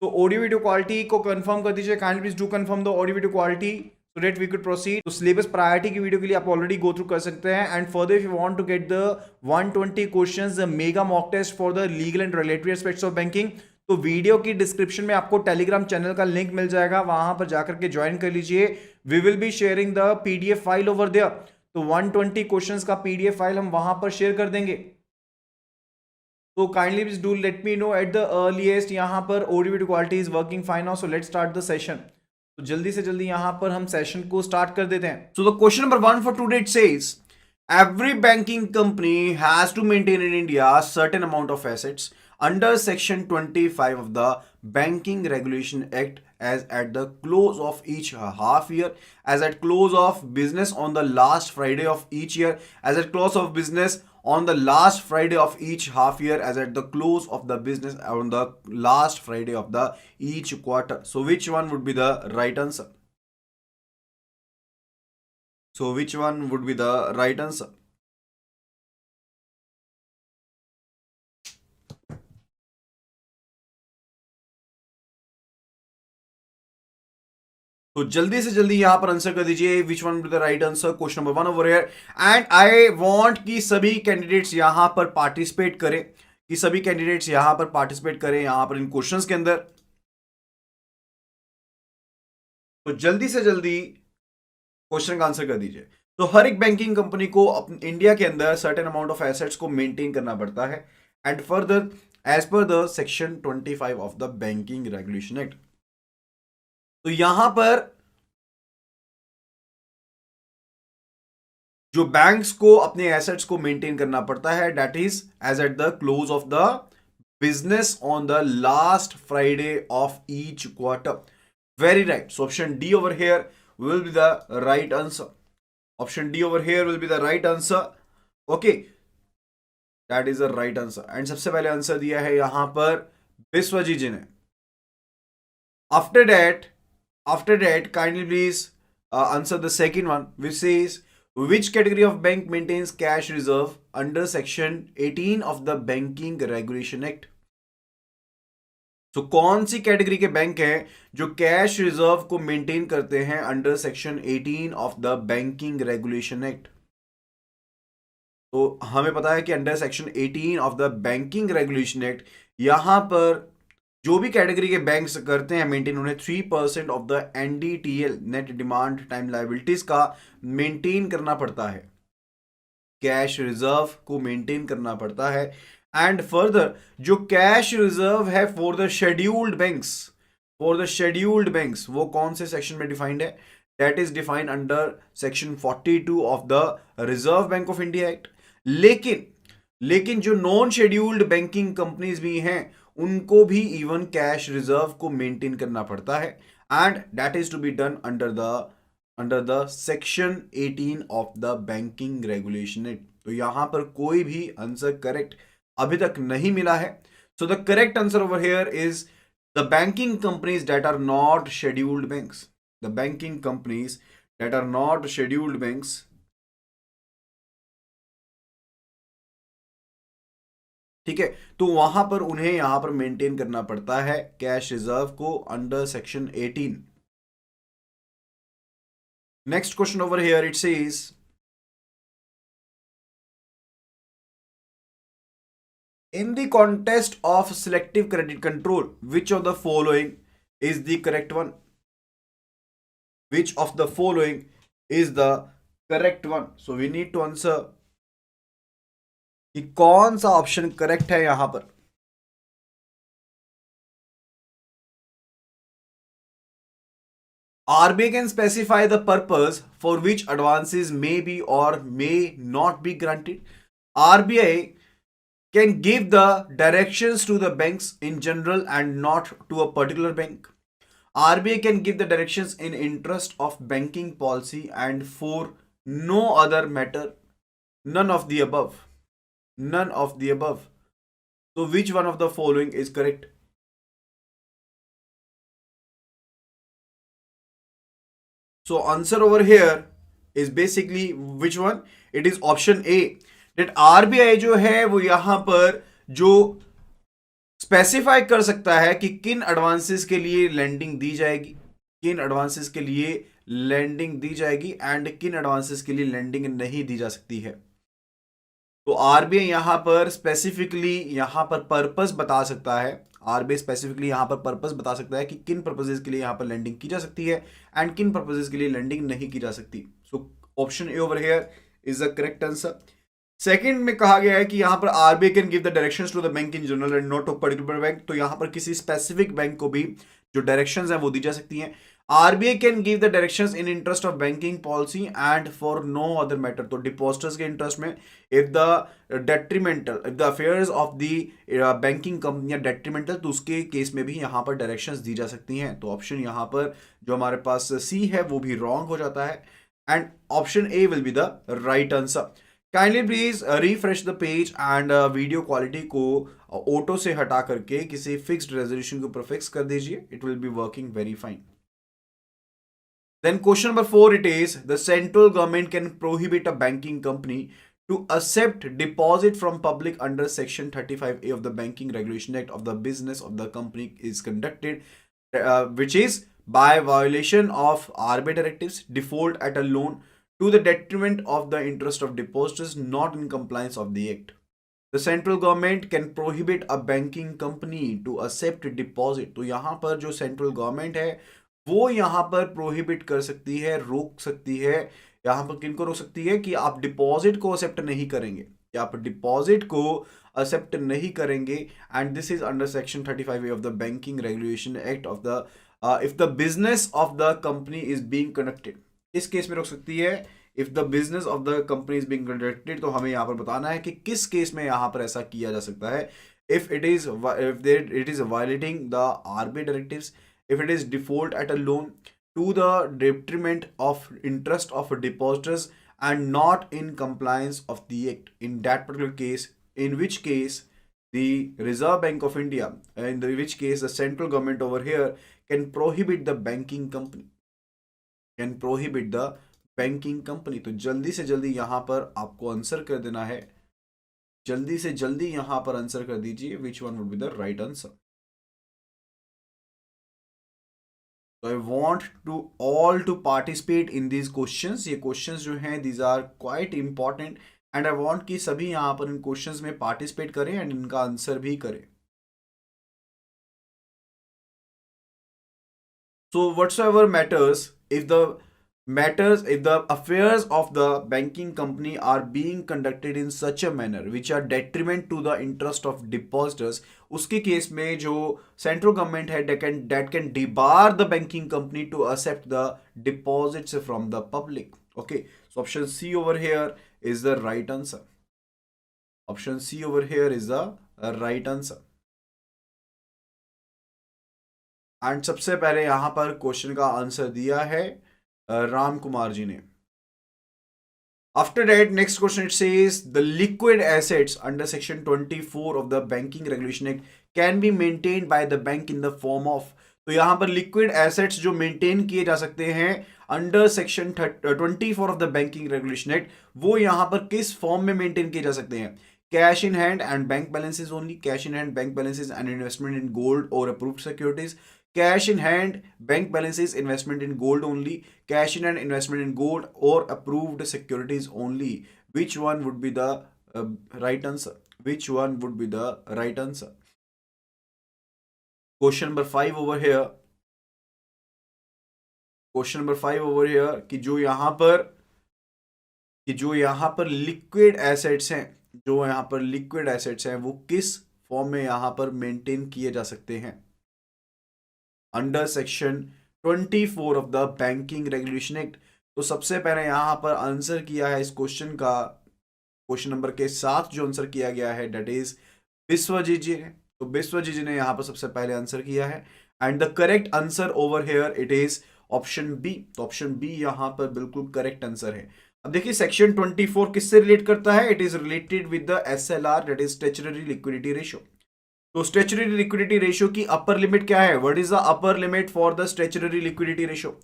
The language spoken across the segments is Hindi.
तो ऑडियो वीडियो क्वालिटी को कंफर्म कर दीजिए, kindly please do confirm the audio video quality so that we could proceed. तो सिलेबस प्रायोरिटी की वीडियो के लिए आप ऑलरेडी गो थ्रू कर सकते हैं। And further if you want to get the 120 questions mega mock test for the legal and regulatory aspects of banking, तो वीडियो की डिस्क्रिप्शन में आपको टेलीग्राम चैनल का लिंक मिल जाएगा, वहां पर जाकर के ज्वाइन कर लीजिए। We will be sharing the PDF file over there. तो 120 क्वेश्चंस का पीडीएफ फाइल हम वहां पर शेयर कर देंगे। तो kindly please do let me know at the earliest. यहां पर audio video quality is working fine now, so let's start the session. तो जल्दी से जल्दी यहां पर हम सेशन को स्टार्ट कर देते हैं। So the question number 1 for today it says every banking company has to maintain in India a certain amount of assets under section 25 of the Banking Regulation Act as at the close of each half year, as at close of business on the last Friday of each year, as at close of business on the last Friday of each half year, as at the close of the business on the last Friday of the each quarter. So which one would be the right answer? So which one would be the right answer? तो जल्दी से जल्दी यहां पर आंसर कर दीजिए which one with the right answer. Question number 1 over here. And I want कि सभी कैंडिडेट्स यहां पर पार्टिसिपेट करें, कि सभी कैंडिडेट्स यहां पर पार्टिसिपेट करें यहां पर इन क्वेश्चंस के अंदर। तो जल्दी से जल्दी क्वेश्चन का आंसर कर दीजिए। तो हर एक बैंकिंग कंपनी को इंडिया के अंदर सर्टेन अमाउंट ऑफ एसेट्स को मेंटेन करना पड़ता है and further as per the section 25 of the banking regulation Act. तो यहां पर जो बैंक्स को अपने एसेट्स को मेंटेन करना पड़ता है that is as at the close of the business on the last Friday of each quarter. Very right. So option D over here will be the right answer. Option D over here will be the right answer. Okay, that is the right answer. And सबसे पहले आंसर दिया है यहां पर विश्वजीत जी ने। After that kindly please answer the second one, which says which category of bank maintains cash reserve under section 18 of the Banking Regulation Act? तो कौन सी कैटेगरी के बैंक हैं जो कैश रिजर्व को मेंटेन करते हैं under section 18 of the banking regulation Act? तो हमें पता है कि under section 18 of the banking regulation act यहां पर जो भी कैटेगरी के बैंक्स करते हैं मेंटेन, उन्हें 3% of the NDTL net demand time liabilities का मेंटेन करना पड़ता है, कैश रिजर्व को मेंटेन करना पड़ता है। एंड फर्दर जो कैश रिजर्व है फॉर द शेड्यूल्ड बैंक्स, वो कौन से सेक्शन में डिफाइंड है? That is defined under section 42 of the Reserve Bank of India act. लेकिन जो नॉन शेड्यूल्ड बैंकिंग कंपनीज भी हैं उनको भी इवन कैश रिजर्व को मेंटेन करना पड़ता है and that is to be done under the section 18 of the banking regulation Act. तो यहां पर कोई भी आंसर करेक्ट अभी तक नहीं मिला है। So the correct answer over here is the banking companies that are not scheduled banks. The banking companies that are not scheduled banks, ठीक है, तो वहां पर उन्हें यहां पर मेंटेन करना पड़ता है कैश रिजर्व को under section 18। Next question over here it says in the context of selective credit control which of the following is the correct one? Which of the following is the correct one? So we need to answer कि कौन सा ऑप्शन करेक्ट है यहां पर। RBI can specify the purpose for which advances may be or may not be granted. RBI can give the directions to the banks in general and not to a particular bank. RBI can give the directions in interest of banking policy and for no other matter. None of the above. None of the above. So which one of the following is correct? So answer over here is basically which one? It is option A. That RBI जो है वो यहां पर जो स्पेसिफाई कर सकता है कि किन एडवांसेस के लिए लैंडिंग दी जाएगी, किन एडवांसेस के लिए लैंडिंग दी जाएगी एंड किन एडवांसेस के लिए लैंडिंग नहीं दी जा सकती है। तो आरबीआई यहां पर स्पेसिफिकली यहां पर पर्पस बता सकता है, आरबीआई स्पेसिफिकली यहां पर पर्पस बता सकता है कि किन पर्पसेस के लिए यहां पर लैंडिंग की जा सकती है एंड किन पर्पसेस के लिए लैंडिंग नहीं की जा सकती। So option A over here is the correct answer. Second में कहा गया है कि यहां पर RBI can give the directions to the bank in general and not to particular bank. तो यहां पर किसी स्पेसिफिक बैंक को भी जो डायरेक्शंस हैं वो दी जा सकती हैं। RBI can give the directions in interest of banking policy and for no other matter. तो डिपॉजिटर्स के इंटरेस्ट में if the detrimental, if the affairs of the banking company detrimental, तो उसके केस में भी यहां पर डायरेक्शंस दी जा सकती हैं। तो ऑप्शन यहां पर जो हमारे पास सी है वो भी रॉन्ग हो जाता है and option A will be the right answer. Kindly please refresh the page and video quality को ऑटो से हटा करके किसी फिक्स्ड रेजोल्यूशन के ऊपर फिक्स कर दीजिए, it will be working very fine. Then question number 4 it is, the central government can prohibit a banking company to accept deposit from public under section 35A of the Banking Regulation Act of the business of the company is conducted which is by violation of RBI directives, default at a loan to the detriment of the interest of depositors not in compliance of the act. The central government can prohibit a banking company to accept deposit. तो यहाँ पर जो central government है वो यहां पर प्रोहिबिट कर सकती है, रोक सकती है। यहां पर किनको रोक सकती है कि आप डिपॉजिट को एक्सेप्ट नहीं करेंगे, कि आप डिपॉजिट को एक्सेप्ट नहीं करेंगे and this is under section 35A of the banking regulation act of the if the business of the company is being conducted. इस केस में रोक सकती है if the business of the company is being conducted. तो हमें यहां पर बताना है कि किस केस में यहां पर ऐसा किया जा सकता है। If it is violating the RBI directives, if it is default at a loan to the detriment of interest of depositors and not in compliance of the act, in that particular case, in which case the Reserve Bank of India, in which case the central government over here can prohibit the banking company, can prohibit the banking company। तो जल्दी से जल्दी यहाँ पर आपको आंसर कर देना है, जल्दी से जल्दी यहाँ पर आंसर कर दीजिए which one would be the right answer। So I want to all to participate in these questions। ये questions जो हैं these are quite important and I want कि सभी यहाँ पर इन questions में participate करें and इनका आंसर भी करें। So whatsoever matters, if the affairs of the banking company are being conducted in such a manner which are detriment to the interest of depositors, उसके केस में जो सेंट्रल गवर्नमेंट है that can debar the banking company to accept the deposits from the public। Okay, so option C over here is the right answer। option C over here is the right answer। And सबसे पहले यहां पर क्वेश्चन का आंसर दिया है राम कुमार जी ने। After that, next question it says the liquid assets under section 24 of the Banking Regulation Act can be maintained by the bank in the form of। तो यहां पर लिक्विड एसेट्स जो मेंटेन किए जा सकते हैं under section 24 of the banking regulation act, वो यहां पर किस फॉर्म में मेंटेन किए जा सकते हैं? Cash in hand and bank balances only, cash in hand bank balances and investment in gold और approved securities, cash in hand bank balances investment in gold only, cash in hand investment in gold or approved securities only। which one would be the right answer? which one would be the right answer? question number 5 over here, question number 5 over here कि जो यहां पर लिक्विड एसेट्स हैं, जो यहां पर लिक्विड एसेट्स हैं वो किस फॉर्म में यहां पर मेंटेन किए जा सकते हैं under section 24 of the banking regulation Act. तो सबसे पहले यहां पर आंसर किया है इस क्वेश्चन का, क्वेश्चन नंबर के साथ जो आंसर किया गया है डेट इज विश्वजीत जी ने। तो विश्वजीत जी ने यहां पर सबसे पहले आंसर किया है and the correct answer over here it is option B. तो ऑप्शन बी यहां पर बिल्कुल करेक्ट आंसर है। अब देखिए सेक्शन 24 किससे रिलेट करता है? It is related with the SLR that is statutory liquidity ratio. तो स्टैट्यूटरी लिक्विडिटी रेशियो की अपर लिमिट क्या है? What is the upper limit for the statutory liquidity ratio?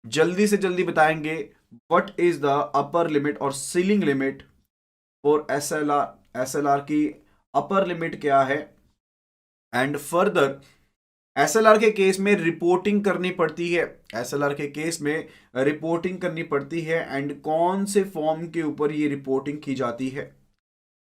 जल्दी से जल्दी बताएंगे what is the upper limit और ceiling limit for SLR। SLR की अपर लिमिट क्या है एंड फर्दर एसएलआर के केस में रिपोर्टिंग करनी पड़ती है, एसएलआर के केस में रिपोर्टिंग करनी पड़ती है। एंड कौन से फॉर्म के ऊपर ये रिपोर्टिंग की जाती है,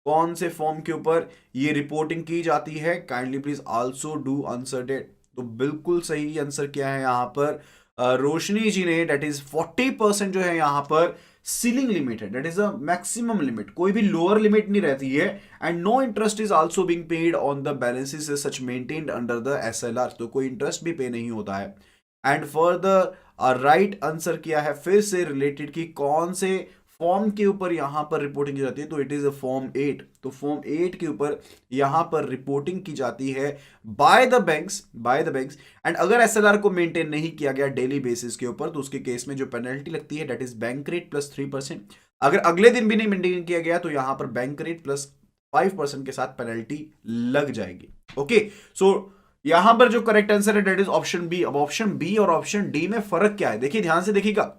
कौन से फॉर्म के ऊपर ये रिपोर्टिंग की जाती है? Kindly please also do answer that. तो बिल्कुल सही आंसर क्या है यहाँ पर रोशनी जी ने, डेट इज 40% जो है यहाँ पर सीलिंग लिमिट है, that is a maximum limit, कोई भी लोअर लिमिट नहीं रहती है। And no interest is also being paid on the balances such maintained under the SLR, तो कोई इंटरेस्ट भी पे नहीं होता है। एंड फर्दर राइट आंसर किया है फिर से रिलेटेड कि कौन से फॉर्म के ऊपर यहां पर रिपोर्टिंग की जाती है, तो इट इज फॉर्म 8। तो फॉर्म 8 के ऊपर यहां पर रिपोर्टिंग की जाती है bye the banks, bye the banks. And अगर एसएलआर को मेंटेन नहीं किया गया डेली बेसिस के ऊपर, तो उसके केस में जो पेनल्टी लगती है, that is bank rate plus 3%। अगर अगले दिन भी नहीं मेंटेन किया गया, तो यहां पर बैंक रेट प्लस 5% के साथ पेनल्टी लग जाएगी। ओके, सो यहां पर जो करेक्ट आंसर है दैट इज ऑप्शन बी। अब ऑप्शन बी और ऑप्शन डी में फर्क क्या है, देखिए ध्यान से देखिएगा।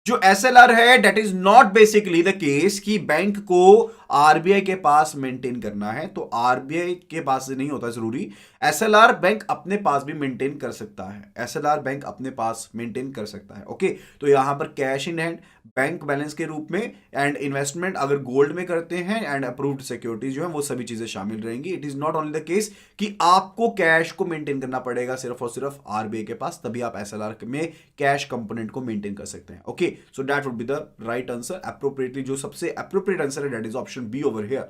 जो एसएलआर है that is not basically the case कि बैंक को आरबीआई के पास मेंटेन करना है, तो आरबीआई के पास से नहीं होता जरूरी, एसएलआर बैंक अपने पास भी मेंटेन कर सकता है, एसएलआर बैंक अपने पास मेंटेन कर सकता है। ओके, तो यहां पर cash in hand, bank balance के रूप में, एंड इन्वेस्टमेंट अगर गोल्ड में करते हैं, एंड अप्रूव्ड सिक्योरिटीज जो है वो सभी चीजें शामिल रहेंगी। It is not only the case कि आपको कैश को मेंटेन करना पड़ेगा सिर्फ और सिर्फ आरबीआई के पास, तभी आप एसएलआर में कैश कंपोनेंट को मेंटेन कर सकते हैं। Okay, so that would be the right answer. Appropriately जो सबसे अप्रोप्रिएट आंसर है that is option B over here.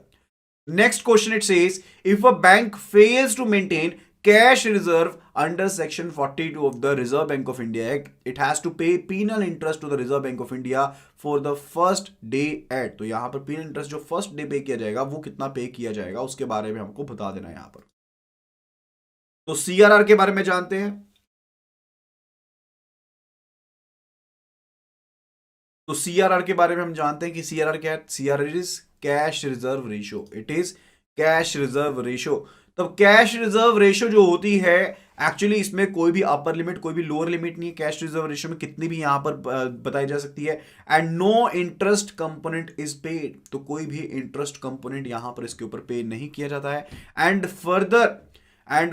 Next question it says, if a bank fails to maintain cash reserve under section 42 of the Reserve Bank of India Act, it has to pay penal interest to the Reserve Bank of India for the first day at। तो यहां पर penal interest जो first day पे किया जाएगा वो कितना पे किया जाएगा उसके बारे में हमको बता देना है यहां पर। तो सीआरआर के बारे में जानते हैं। तो सीआरआर के बारे में हम जानते हैं कि सीआरआर क्या है। CRR is cash reserve ratio, it is cash reserve ratio. तब कैश रिजर्व रेशियो जो होती है, एक्चुअली इसमें कोई भी अपर लिमिट कोई भी लोअर लिमिट नहीं है, कैश रिजर्व रेशियो में कितनी भी यहां पर बताई जा सकती है। And no interest component is paid, तो कोई भी इंटरेस्ट कंपोनेंट यहां पर इसके ऊपर पे नहीं किया जाता है। एंड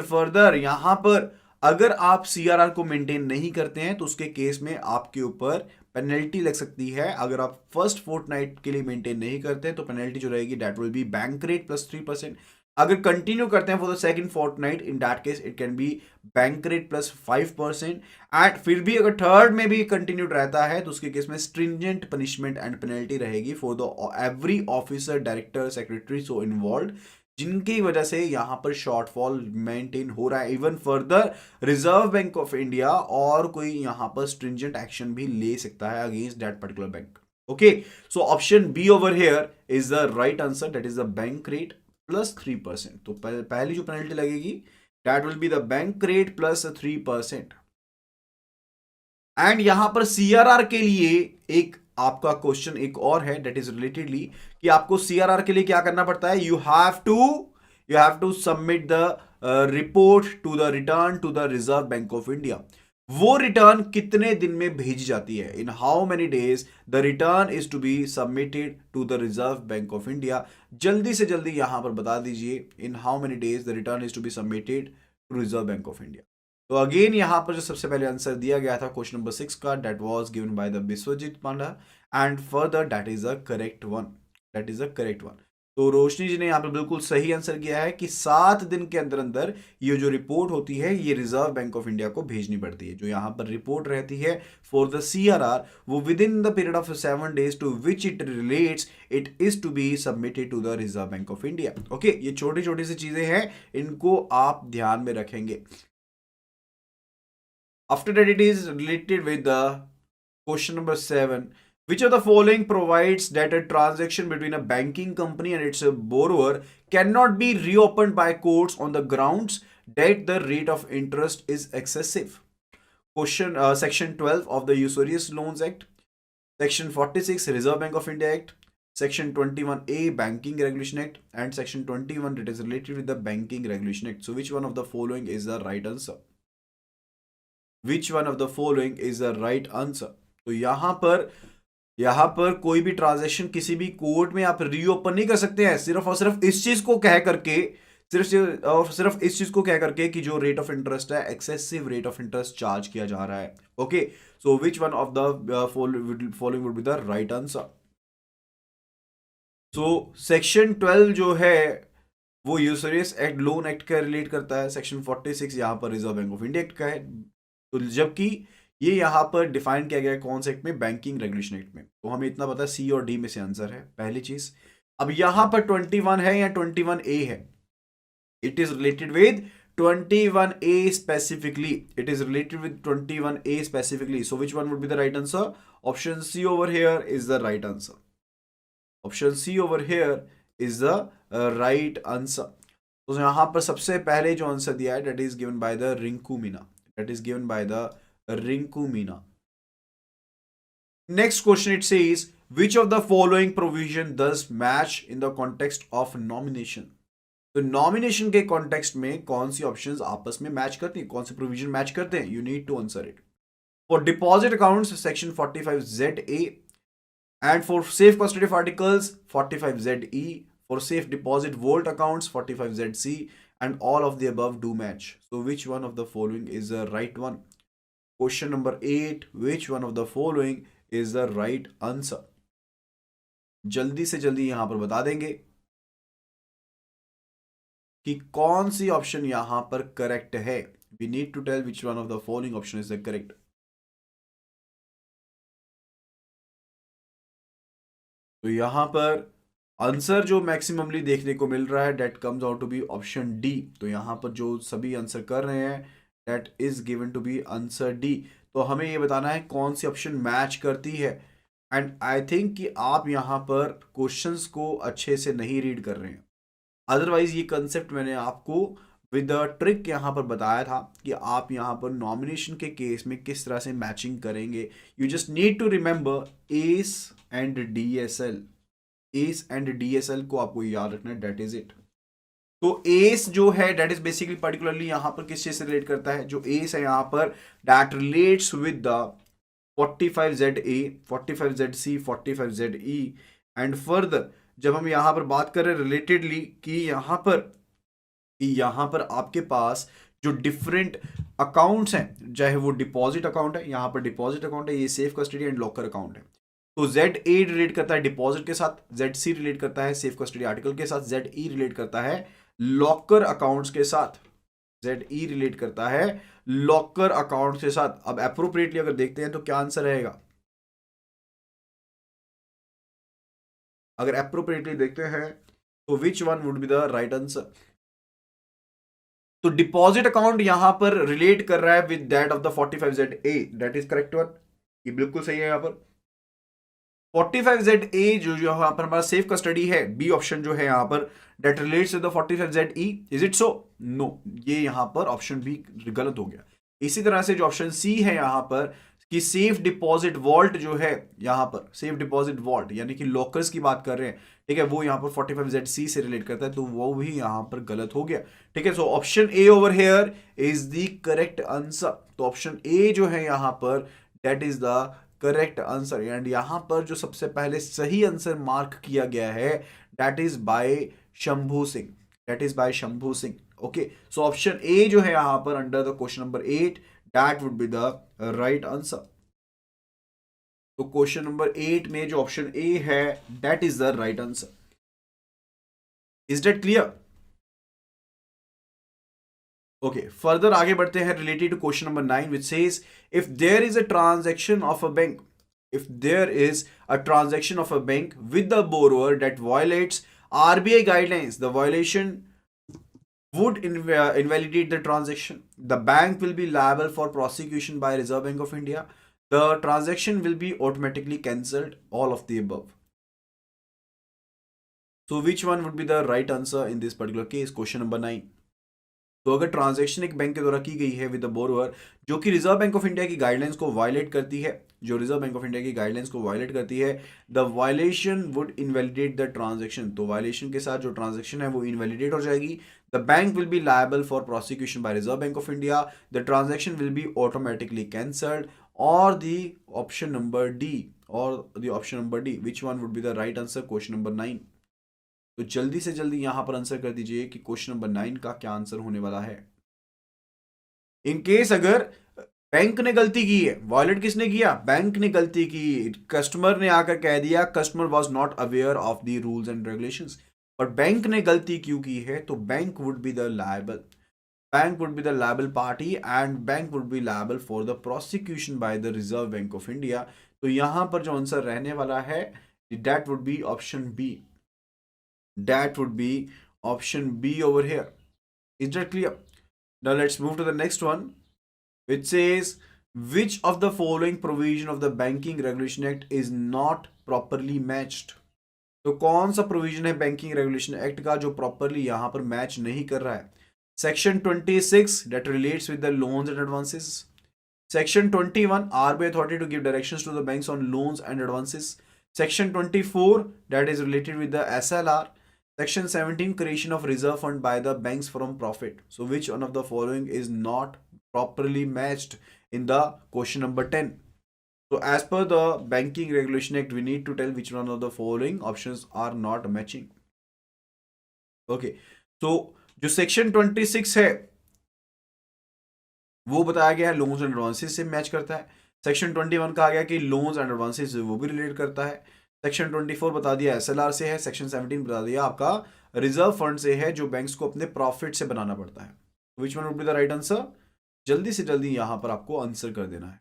फर्दर यहां पर अगर आप सीआरआर को मेंटेन नहीं करते हैं, तो उसके केस में आपके ऊपर पेनल्टी लग सकती है। अगर आप फर्स्ट फोर्टनाइट के लिए मेंटेन नहीं करते हैं, तो पेनल्टी जो रहेगी that will be bank rate plus 3%। अगर कंटिन्यू करते हैं for the second fortnight, in that case it can be bank rate plus 5%। And फिर भी अगर थर्ड में भी कंटिन्यूड रहता है, तो उसके केस में स्ट्रिंजेंट पनिशमेंट एंड पेनल्टी रहेगी for the every officer, director, secretary so involve, जिनकी वजह से यहां पर शॉर्टफॉल मेंटेन हो रहा है। Even further reserve Bank of India और कोई यहां पर स्ट्रिंजेंट एक्शन भी ले सकता है against that particular bank. Okay, so option B over here is the right answer, that is the bank rate plus 3%। तो पहली जो पेनल्टी लगेगी that will be the bank rate plus 3%। And यहां पर सीआरआर के लिए एक आपका क्वेश्चन एक और है, दैट इज रिलेटेडली कि आपको सीआरआर के लिए क्या करना पड़ता है। You have to submit the report to the return to the Reserve Bank of India. वो रिटर्न कितने दिन में भेजी जाती है, in how many days the return is to be submitted to the Reserve Bank of India. जल्दी से जल्दी यहां पर बता दीजिए, in how many days the return is to be submitted to Reserve Bank of India. तो अगेन यहां पर जो सबसे पहले आंसर दिया गया था क्वेश्चन नंबर 6 का, that was given by the Biswajit Panda, and further that is a correct one, that is a correct one. तो रोशनी जी ने यहाँ पर बिल्कुल सही आंसर किया है कि 7 दिन के अंदर अंदर ये जो रिपोर्ट होती है ये रिजर्व बैंक ऑफ इंडिया को भेजनी पड़ती है। जो यहाँ पर रिपोर्ट रहती है फॉर द सीआरआर, वो within the period of 7 days to which it relates, it is to be submitted to the Reserve Bank of India. Okay, ये छोटी छोटी सी चीजें हैं, इनको आप ध्यान में रखेंगे। After that, it is related with the question number 7. Which of the following provides that a transaction between a banking company and its borrower cannot be reopened by courts on the grounds that the rate of interest is excessive? Section 12 of the Usurious Loans Act, Section 46 Reserve Bank of India Act, Section 21A Banking Regulation Act, and Section 21 that is related with the Banking Regulation Act. So which one of the following is the right answer? Which one of the following is the right answer? तो यहां पर कोई भी ट्रांजैक्शन किसी भी कोर्ट में आप रीओपन नहीं कर सकते हैं, सिर्फ और सिर्फ इस चीज को कह करके, सिर्फ इस चीज को क्या करके कि जो रेट ऑफ इंटरेस्ट है, excessive rate of interest charge किया जा रहा है. Okay, so which one of the following would be the right answer. So section 12 जो है वो यूसरियस एक्ट लोन एक्ट का रिलेट करता है. सेक्शन 46 यहाँ पर reserve Bank of India act का है, तो जबकि ये यहाँ पर डिफाइन किया गया है कौन से एक्ट में, बैंकिंग रेगुलेशन एक्ट में. तो हमें इतना पता है सी और डी में से आंसर है पहली चीज. अब यहाँ पर 21 है या 21A है, it is related with 21A specifically. It is related with 21A specifically. So which one would be the right answer? Option C over here is the right answer. Option C over here is the right answer. तो यहाँ पर सबसे पहले जो आंसर दिया है that is given by the Rinku Meena. That is given by the Rinku Meena. Next question it says, which of the following provision does match in the context of nomination? तो नॉमिनेशन के कॉन्टेक्स्ट में कौन सी ऑप्शंस आपस में मैच करती हैं, कौन से प्रोविजन मैच करते हैं? You need to answer it. For deposit accounts section 45ZA, and for safe custody of articles 45ZE, for safe deposit vault accounts 45ZC, and all of the above do match. So which one of the following is the right one? Question number 8, which one of the following is the right answer? जल्दी से जल्दी यहां पर बता देंगे कि कौन सी ऑप्शन यहां पर करेक्ट है. We need to tell which one of the following option is the correct. तो यहां पर आंसर जो मैक्सिममली देखने को मिल रहा है that comes out to be option D. तो यहां पर जो सभी आंसर कर रहे हैं that is given to be answer D. तो हमें ये बताना है कौन सी ऑप्शन मैच करती है. एंड आई थिंक कि आप यहां पर क्वेश्चंस को अच्छे से नहीं रीड कर रहे हैं. अदरवाइज ये कंसेप्ट मैंने आपको विद द ट्रिक यहाँ पर बताया था कि आप यहाँ पर नॉमिनेशन के केस में किस तरह से मैचिंग करेंगे. You just need to remember S and DSL. S and DSL को आपको याद रखना है, डेट इज इट. तो एस जो है डेट इज बेसिकली पर्टिकुलरली यहाँ पर किस चीज से रिलेट करता है? जो एस है यहाँ पर that relates with the 45ZA, 45ZC, 45ZE. And further जब हम यहां पर बात करें रिलेटेडली कि यहां पर आपके पास जो डिफरेंट अकाउंट्स हैं, चाहे वो डिपॉजिट अकाउंट है, यहां पर डिपॉजिट अकाउंट है, ये safe custody and locker account है. तो ZA रिलेट करता है डिपॉजिट के साथ, ZC रिलेट करता है सेफ कस्टडी आर्टिकल के साथ, ZE रिलेट करता है लॉकर अकाउंट्स के साथ. ZE रिलेट करता है लॉकर अकाउंट्स के साथ. अब अप्रोप्रिएटली अगर देखते हैं तो क्या आंसर रहेगा? अगर अप्रोप्रिएटली देखते हैं तो विच one would be the right answer? तो डिपॉजिट अकाउंट यहां पर रिलेट कर रहा है with that of the 45ZA. That is correct one. ये बिल्कुल सही है. यहां पर 45ZA जो यहां पर हमारा सेफ कस्टडी है, बी ऑप्शन जो है यहां पर that relates to the 45ZE. Is it so? No, ये यहां पर ऑप्शन बी गलत हो गया. इसी तरह से जो ऑप्शन सी है यहां पर कि सेफ डिपॉजिट वॉल्ट जो है यहां पर, सेफ डिपॉजिट वॉल्ट यानी कि लॉकर्स की बात कर रहे हैं, ठीक है, वो यहां पर 45ZC से रिलेट करता है, तो वो भी यहां पर गलत हो गया. ठीक है, so option A over here is the correct answer. तो ऑप्शन ए जो है यहां पर that is the correct answer. And यहां पर जो सबसे पहले सही आंसर मार्क किया गया है that is by Shambhu Singh. That is by Shambhu Singh. Okay, so option A जो है यहां पर under the question number 8 that would be the right answer. तो क्वेश्चन नंबर 8 में जो ऑप्शन ए है that is the right answer. Is that clear? Okay, further आगे बढ़ते हैं related to question number 9 which says if there is a transaction of a bank, if there is a transaction of a bank with the borrower that violates RBI guidelines, the violation would invalidate the transaction. The bank will be liable for prosecution by Reserve Bank of India. The transaction will be automatically cancelled. All of the above. So which one would be the right answer in this particular case? Question number 9. तो अगर ट्रांजैक्शन एक बैंक के द्वारा की गई है विद द बोरोवर जो कि रिजर्व बैंक ऑफ इंडिया की गाइडलाइंस को वायलेट करती है, जो रिजर्व बैंक ऑफ इंडिया की गाइडलाइंस को वायलेट करती है, the violation would invalidate the transaction. तो वायलेशन के साथ जो ट्रांजैक्शन है वो इनवैलिडेट हो जाएगी. The bank will be liable for prosecution by Reserve Bank of India. The transaction will be automatically cancelled. और the option number D, which one would be the right answer? Question number 9. तो जल्दी से जल्दी यहां पर आंसर कर दीजिए कि क्वेश्चन नंबर 9 का क्या आंसर होने वाला है। इन केस अगर बैंक ने गलती की है, वॉलेट किसने किया, बैंक ने गलती की, कस्टमर ने आकर कह दिया customer was not aware of the rules and regulations, और बैंक ने गलती क्यों की है, तो bank would be the liable, bank would be the liable party and bank would be liable for the prosecution by the Reserve Bank of India। तो यहां पर जो आंसर रहने वाला है that would be option B, that would be option B over here। Is that clear? Now let's move to the next one, which says which of the following provision of the Banking Regulation Act is not properly matched। तो कौन सा प्रोविजन है बैंकिंग रेगुलेशन एक्ट का जो प्रॉपरली यहां पर मैच नहीं कर रहा है। Section 26 that relates with the loans and advances. Section 21 RBI authority to give directions to the banks on loans and advances. Section 24 that is related with the SLR. Section 17 creation of reserve fund by the banks from profit. So which one of the following is not properly matched in the question number 10? So as per the Banking Regulation Act, we need to tell which one of the following options are not matching. Okay, so जो सेक्शन 26 है वो बताया गया है लोन्स एंड एडवांसेस से मैच करता है। सेक्शन 21 कहा गया कि लोन्स एंड एडवांसेस से वो भी रिलेट करता है। सेक्शन 24 बता दिया एसएलआर से है। सेक्शन 17 बता दिया आपका रिजर्व फंड से है जो बैंक्स को अपने प्रॉफिट से बनाना पड़ता है। विच one would be the right answer? जल्दी से जल्दी यहां पर आपको आंसर कर देना है।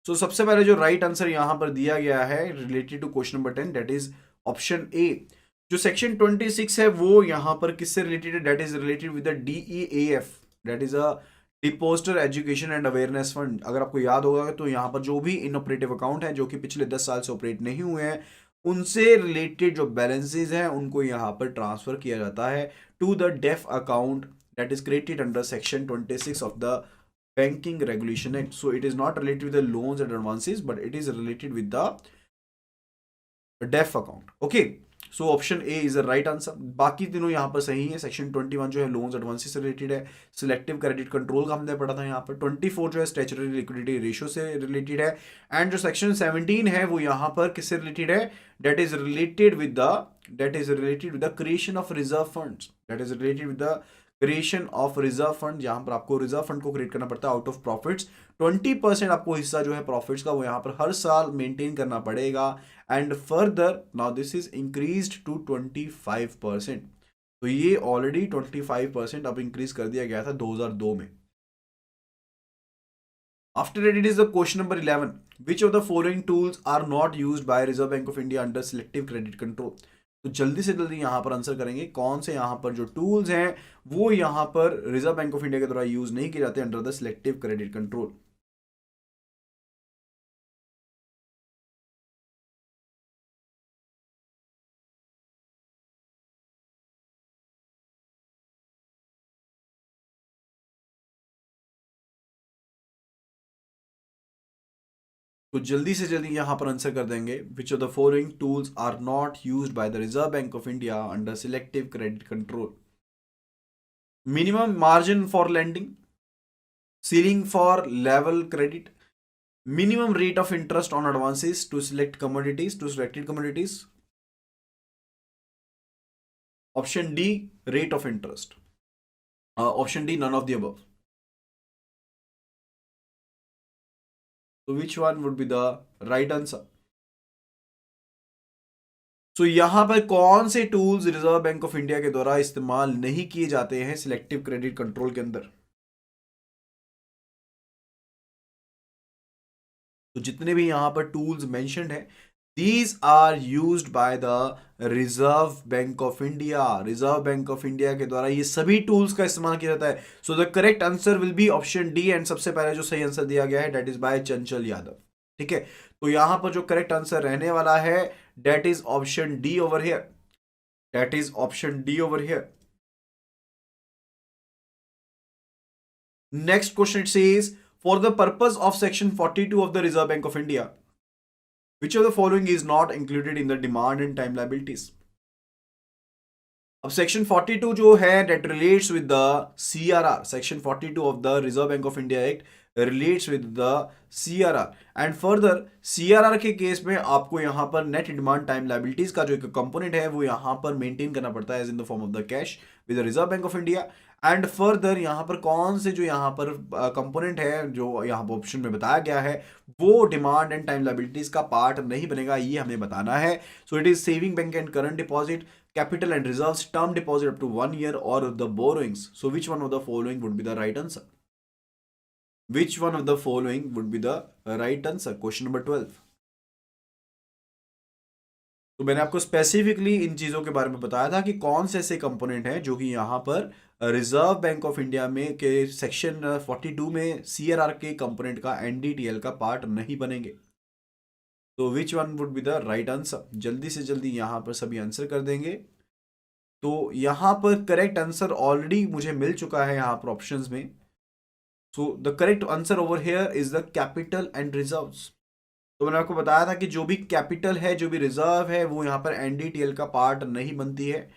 तो सबसे पहले जो राइट आंसर यहां पर दिया गया है related to question number 10 that is option A. जो सेक्शन 26 है वो यहां पर किससे रिलेटेड है? That is related with the DEAF, that is a depositor education and awareness fund. अगर आपको याद होगा तो यहां पर जो भी इनऑपरेटिव अकाउंट है जो कि पिछले 10 साल से ऑपरेट नहीं हुए हैं उनसे रिलेटेड जो बैलेंसेज हैं उनको यहां पर ट्रांसफर किया जाता है to the DEAF account that is created under section 26 of the Banking Regulation Act। So it is not related with the loans and advances, but it is related with the DEF account। Okay, so option A is the right answer। बाकी तीनों यहाँ पर सही है। सेक्शन 21 जो है लोन्स एडवांसेस से रिलेटेड है। सिलेक्टिव क्रेडिट कंट्रोल का हमने पढ़ा था यहाँ पर। 24 जो है स्टैट्यूटरी लिक्विडिटी रेशियो से रिलेटेड है। एंड जो सेक्शन 17 है वो यहाँ पर किससे रिलेटेड है? That is related with the creation of reserve funds, that is related with the creation of reserve fund, जहां पर आपको रिजर्व फंड को क्रिएट करना पड़ता है आउट ऑफ प्रॉफिट्स। 20% आपको हिस्सा जो है प्रॉफिट्स का वो यहां पर हर साल मेंटेन करना पड़ेगा। And further now this is increased to 25%। तो ये ऑलरेडी 25% अब इंक्रीज कर दिया गया था 2002 में। After it is the question number 11, which of the following tools are not used by Reserve Bank of India under selective credit control. तो जल्दी से जल्दी यहां पर आंसर करेंगे कौन से यहां पर जो टूल्स हैं वो यहां पर रिजर्व बैंक ऑफ इंडिया के द्वारा यूज नहीं किए जाते under the selective credit control. तो जल्दी से जल्दी यहां पर आंसर कर देंगे which of the following tools are not used by the Reserve Bank of India under selective credit control. Minimum margin for lending, ceiling for level credit, minimum rate of interest on advances to select commodities, to selected commodities, option D rate of interest, option D none of the above। so which one would be the right answer? so यहां पर कौन से tools reserve Bank of India के द्वारा इस्तेमाल नहीं किए जाते हैं सिलेक्टिव क्रेडिट कंट्रोल के अंदर? तो जितने भी यहां पर टूल्स मेंशन्ड है these are used by the reserve Bank of India. Reserve Bank of India के द्वारा ये सभी टूल्स का इस्तेमाल किया जाता है। So the correct answer will be option D. And सबसे पहले जो सही आंसर दिया गया है दैट इज बाय चंचल यादव। ठीक है, तो यहां पर जो करेक्ट आंसर रहने वाला है that is option D over here, that is option D over here. Next question it says for the purpose of section 42 of the Reserve Bank of India, which of the following is not included in the demand and time liabilities? अब सेक्शन 42 जो है that relates with the CRR, section 42 of the Reserve Bank of India Act relates with the CRR and further CRR के केस में आपको यहां पर नेट डिमांड टाइम लायबिलिटीज का जो एक कंपोनेंट है वो यहां पर मेंटेन करना पड़ता है as in the form of the cash with the Reserve Bank of India. And further यहां पर कौन से जो यहां पर कंपोनेंट है जो यहां पर ऑप्शन में बताया गया है वो डिमांड एंड टाइम लायबिलिटीज का पार्ट नहीं बनेगा, ये हमें बताना है। So it is saving bank and current deposit, capital and reserves, term deposit up to 1 year, or the borrowings. So which one of the following would be the right answer? Which one of the following would be the right answer? Question number 12. तो मैंने आपको स्पेसिफिकली इन चीजों के बारे में बताया था कि कौन से ऐसे कंपोनेंट हैं जो कि यहाँ पर रिजर्व बैंक ऑफ इंडिया में के सेक्शन 42 में CRR के कंपोनेंट का NDTL का पार्ट नहीं बनेंगे। तो विच one would be the right answer? जल्दी से जल्दी यहाँ पर सभी आंसर कर देंगे। तो यहाँ पर करेक्ट आंसर ऑलरेडी मुझे मिल चुका है यहाँ पर ऑप्शंस में। सो the correct answer over here is the capital and reserves. तो मैंने आपको बताया था कि जो भी कैपिटल है जो भी रिजर्व है वो यहाँ पर NDTL का पार्ट नहीं बनती है।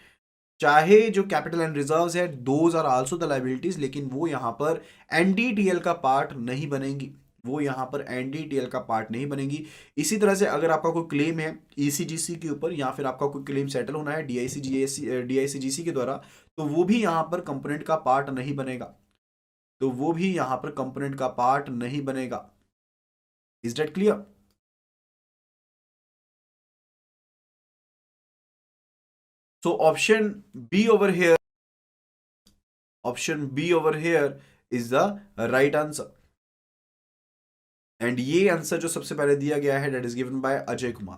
चाहे जो कैपिटल एंड रिजर्व्स है those are also the liabilities, लेकिन वो यहाँ पर NDTL का पार्ट नहीं बनेंगी, वो यहाँ पर NDTL का पार्ट नहीं बनेगी। इसी तरह से अगर आपका कोई क्लेम है ECGC के ऊपर या फिर आपका कोई क्लेम सेटल होना है DICGC के द्वारा, तो वो भी यहाँ पर कंपोनेंट का पार्ट नहीं बनेगा, तो वो भी यहाँ पर कंपोनेंट का पार्ट नहीं बनेगा। Is that clear? So option B over here is the right answer. And ये आंसर जो सबसे पहले दिया गया है that is given by Ajay Kumar.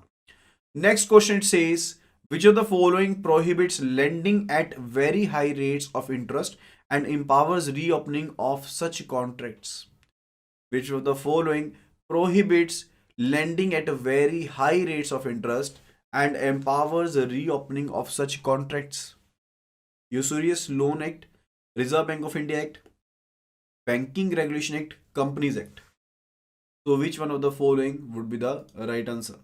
Next question it says, which of the following prohibits lending at very high rates of interest and empowers reopening of such contracts? Which of the following prohibits lending at very high rates of interest and empowers the reopening of such contracts? Usurious Loan Act, Reserve Bank of India Act, Banking Regulation Act, Companies Act. So which one of the following would be the right answer?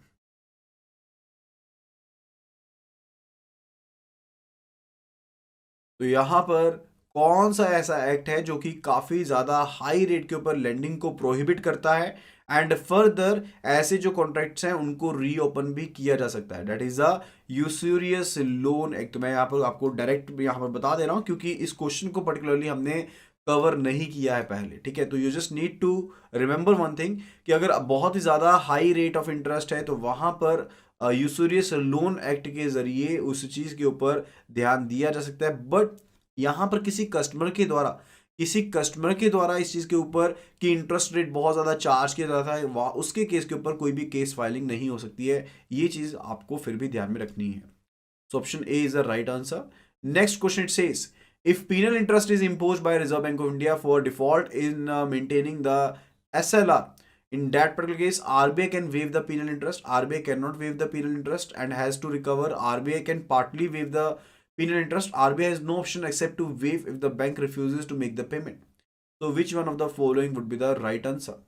तो यहां पर कौन सा ऐसा एक्ट है जो कि काफी ज्यादा हाई रेट के ऊपर लेंडिंग को प्रोहिबिट करता है एंड फर्दर ऐसे जो कॉन्ट्रैक्ट्स हैं उनको रीओपन भी किया जा सकता है? That is a usurious loan act. मैं यहाँ पर आपको डायरेक्ट यहाँ पर बता दे रहा हूँ क्योंकि इस क्वेश्चन को पर्टिकुलरली हमने कवर नहीं किया है पहले, ठीक है? तो you just need to remember one thing कि अगर बहुत ही ज़्यादा हाई रेट ऑफ इंटरेस्ट है तो वहाँ पर यूसुरियस लोन एक्ट के ज़रिए उस चीज़ के ऊपर ध्यान दिया जा सकता है। बट यहाँ पर किसी कस्टमर के द्वारा इस चीज़ के ऊपर कि इंटरेस्ट रेट बहुत ज़्यादा चार्ज किया जाता है, उसके केस के ऊपर कोई भी केस फाइलिंग नहीं हो सकती है। ये चीज़ आपको फिर भी ध्यान में रखनी है। So option A is the right answer. Next question it says, if penal interest is imposed by Reserve Bank of India for default in maintaining the SLR, in that particular case RBI can waive the penal interest, RBI cannot waive the penal interest and has to recover, RBI can partly waive the penal interest, RBI has no option except to waive if the bank refuses to make the payment. So which one of the following would be the right answer?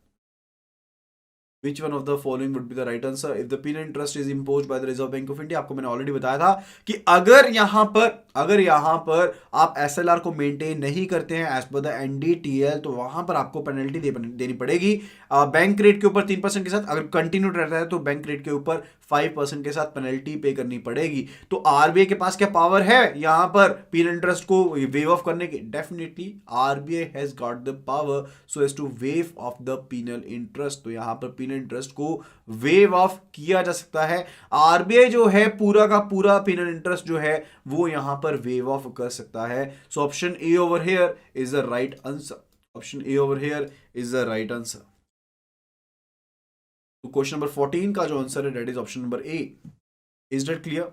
Which one of the following would be the right answer if the penal interest is imposed by the Reserve Bank of India? आपको मैंने ऑलरेडी बताया था कि अगर यहाँ पर आप SLR को मेंटेन नहीं करते हैं एज पर द NDTL तो वहां पर आपको पेनल्टी देनी पड़ेगी बैंक रेट के ऊपर 3% के साथ। अगर कंटिन्यू रहता है तो बैंक रेट के ऊपर 5% के साथ पेनल्टी पे करनी पड़ेगी। तो RBI के पास क्या पावर है यहाँ पर penal इंटरेस्ट को वेव ऑफ करने की? Definitely RBI has got the power so as to waive off the penal interest. तो यहाँ पर penal इंटरेस्ट को वेव ऑफ किया जा सकता है। RBI जो है पूरा का पूरा penal इंटरेस्ट जो है वो यहाँ पर वेव ऑफ कर सकता है। So option A over here is the right answer. Option A over here is the right answer. तो क्वेश्चन नंबर 14 का जो आंसर है that is option number A. Is that clear?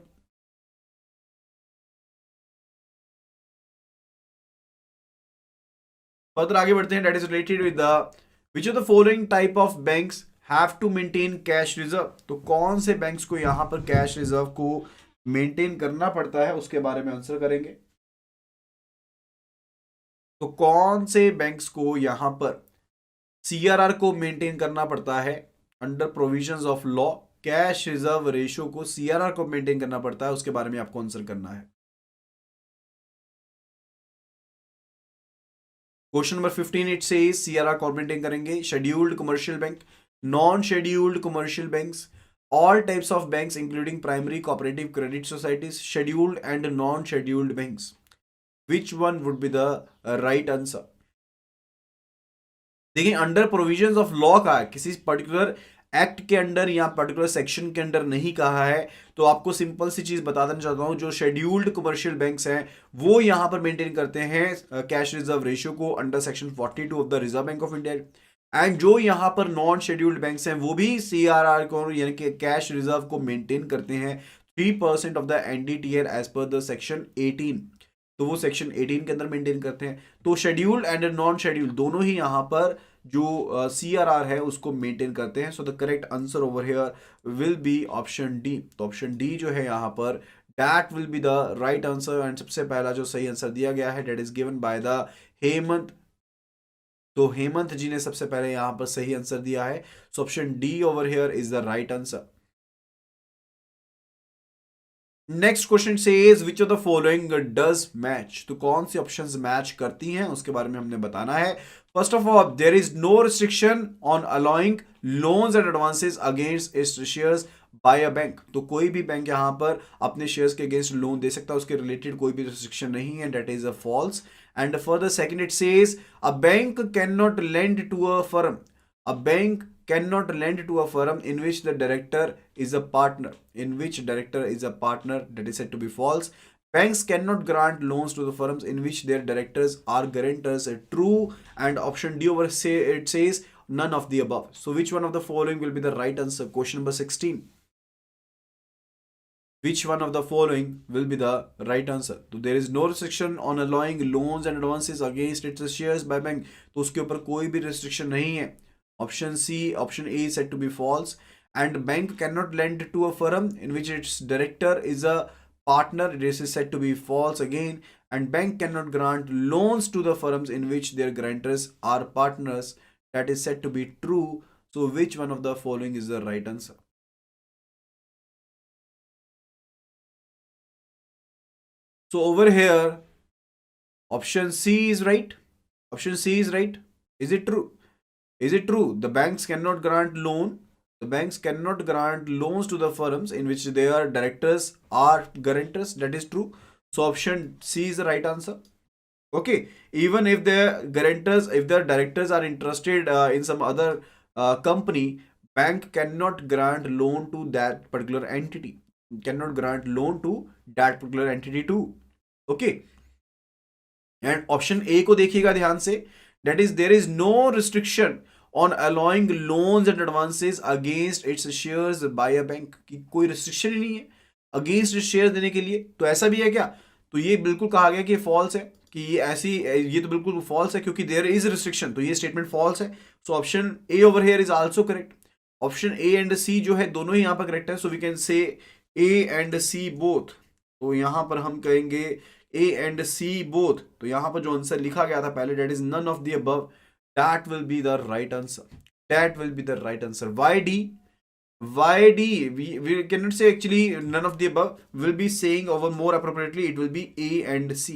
Further आगे बढ़ते हैं। That is related with the which of the following type of banks have to maintain cash reserve. तो कौन से बैंक्स को यहां पर कैश रिजर्व को मेंटेन करना पड़ता है उसके बारे में आंसर करेंगे। तो कौन से बैंक्स को यहां पर CRR को मेंटेन करना पड़ता है under provisions of law? Cash reserve ratio को CRR को मेंटेन करना पड़ता है, उसके बारे में आपको आंसर करना है। क्वेश्चन नंबर 15 इट से सीआरआर कॉर्पोरेटिंग करेंगे, scheduled commercial bank, non scheduled commercial banks, all types of banks including primary cooperative credit societies, scheduled and non-scheduled banks. Which one would be the right answer? देखिए अंडर प्रोविजंस ऑफ लॉ का है, किसी पर्टिकुलर एक्ट के अंडर या पर्टिकुलर सेक्शन के अंडर नहीं कहा है, तो आपको सिंपल सी चीज बता देना चाहता हूं, जो शेड्यूल्ड कमर्शियल बैंक्स हैं वो यहां पर मेंटेन करते हैं कैश रिजर्व रेशियो को under section 42 of the Reserve Bank of India. And जो यहां पर नॉन शेड्यूल्ड बैंक्स हैं वो भी सीआरआर को यानी कि कैश रिजर्व को मेंटेन करते हैं 3% of the NDTL as per the section 18, तो वो सेक्शन 18 के अंदर मेंटेन करते हैं। तो शेड्यूल्ड एंड नॉन शेड्यूल्ड दोनों ही यहां पर जो सीआरआर है उसको मेंटेन करते हैं। सो the correct answer over here will B option D. तो ऑप्शन डी जो है यहां पर that will be the right answer. And सबसे पहला जो सही आंसर दिया गया है that is given by the Hemant. तो हेमंत जी ने सबसे पहले यहां पर सही आंसर दिया है। So option D over here is the right answer. Next question says which of the following does match. तो कौन सी ऑप्शंस मैच करती हैं उसके बारे में हमने बताना है। First of all there is no restriction on allowing loans and advances against its shares by a bank. तो कोई भी बैंक यहां पर अपने शेयर्स के अगेंस्ट लोन दे सकता है, उसके रिलेटेड कोई भी रिस्ट्रिक्शन नहीं है, that is a false. And further second it says a bank can not lend to a firm, a bank cannot lend to a firm in which the director is a partner, that is said to be false. Banks cannot grant loans to the firms in which their directors are guarantors, true. And option D over say it says none of the above. So which one of the following will be the right answer? Question number 16. Which one of the following will be the right answer? तो there is no restriction on allowing loans and advances against its shares by bank. तो उसके ऊपर कोई भी restriction नहीं है। Option C, option A is said to be false. And bank cannot lend to a firm in which its director is a partner. This is said to be false again. And bank cannot grant loans to the firms in which their guarantors are partners. That is said to be true. So which one of the following is the right answer? So over here, option C is right. Option C is right. Is it true? Is it true? The banks cannot grant loan. The banks cannot grant loans to the firms in which their directors are guarantors. That is true. So option C is the right answer. Okay. Even if their guarantors, if their directors are interested in some other company, bank cannot grant loan to that particular entity. Cannot grant loan to that particular entity too. Okay. And option A को देखिएगा ध्यान से, that is there is no restriction on allowing loans and advances against its shares by a bank। कि कोई restriction ही नहीं है against शेयर देने के लिए। तो ऐसा भी है क्या? तो ये बिल्कुल कहा गया कि फॉल्स है, कि ये ऐसी, ये तो बिल्कुल फॉल्स है क्योंकि देयर इज रिस्ट्रिक्शन, तो ये स्टेटमेंट फॉल्स है। So option A over here is also correct. Option A and C जो है दोनों ही यहाँ पर करेक्ट है। So we can say A and C both. तो यहाँ पर हम कहेंगे ए एंड सी बोथ। तो यहाँ पर जो आंसर लिखा गया था पहले, that is none of the above, that will be the right answer. That will be the right answer. Why D? Why D? We cannot say actually none of the above. Will be saying over more appropriately, it will be A and C.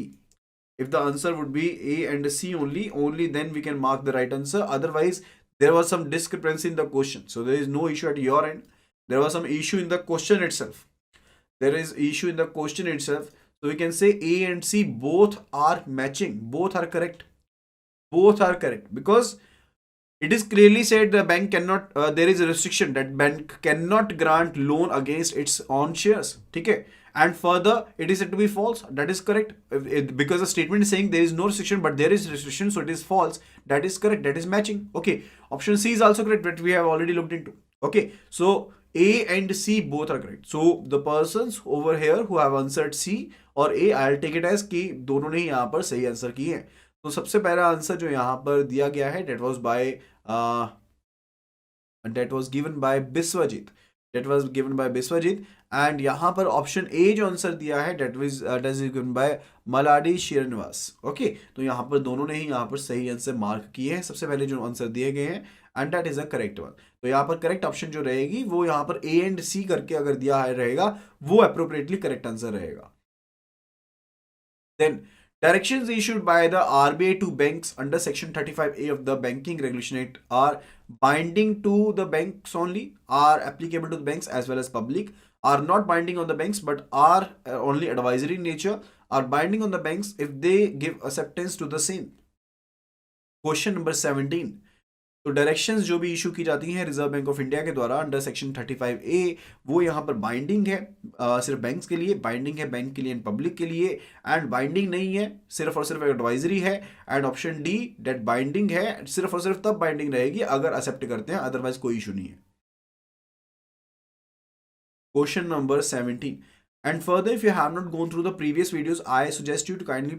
If the answer would be A and C only then we can mark the right answer. Otherwise, there was some discrepancy in the question. So there is no issue at your end. There was some issue in the question itself. There is issue in the question itself. So we can say A and C both are matching. Both are correct. Both are correct because it is clearly said the bank cannot, there is a restriction that bank cannot grant loan against its own shares. Okay. And further, it is said to be false. That is correct. Because the statement is saying there is no restriction, but there is restriction, so it is false. That is correct. That is matching. Okay. Option C is also correct, but we have already looked into. Okay. So A and C both are correct. So the persons over here who have answered C or A, I'll take it as कि दोनों ने यहाँ पर सही आंसर किए हैं। तो सबसे पहला आंसर जो यहाँ पर दिया गया है that was given by Biswajit. that was given by Biswajit. And यहाँ पर ऑप्शन ए जो आंसर दिया है that was given by Maladi Srinivas. Okay. तो यहाँ पर दोनों ने ही यहाँ पर सही आंसर मार्क किए हैं, सबसे पहले जो आंसर दिए गए हैं, and that is a correct one. तो यहाँ पर करेक्ट ऑप्शन जो रहेगी वो यहाँ पर ए एंड सी करके अगर दिया है रहेगा वो अप्रोप्रिएटली करेक्ट आंसर रहेगा। Then Directions issued by the RBI to banks under Section 35A of the Banking Regulation Act are binding to the banks only, are applicable to the banks as well as public, are not binding on the banks but are only advisory in nature, are binding on the banks if they give acceptance to the same. Question number 17, तो डायरेक्शंस जो भी इशू की जाती हैं रिजर्व बैंक ऑफ इंडिया के द्वारा अंडर सेक्शन 35A, वो यहाँ पर बाइंडिंग है सिर्फ बैंक्स के लिए, बाइंडिंग है बैंक के लिए एंड पब्लिक के लिए, एंड बाइंडिंग नहीं है, सिर्फ और सिर्फ एडवाइजरी है। And option D that binding है, सिर्फ और सिर्फ तब बाइंडिंग रहेगी अगर एक्सेप्ट करते हैं, अदरवाइज कोई इशू नहीं है। Question number 17, and further if you have not gone through the previous videos, I suggest you to kindly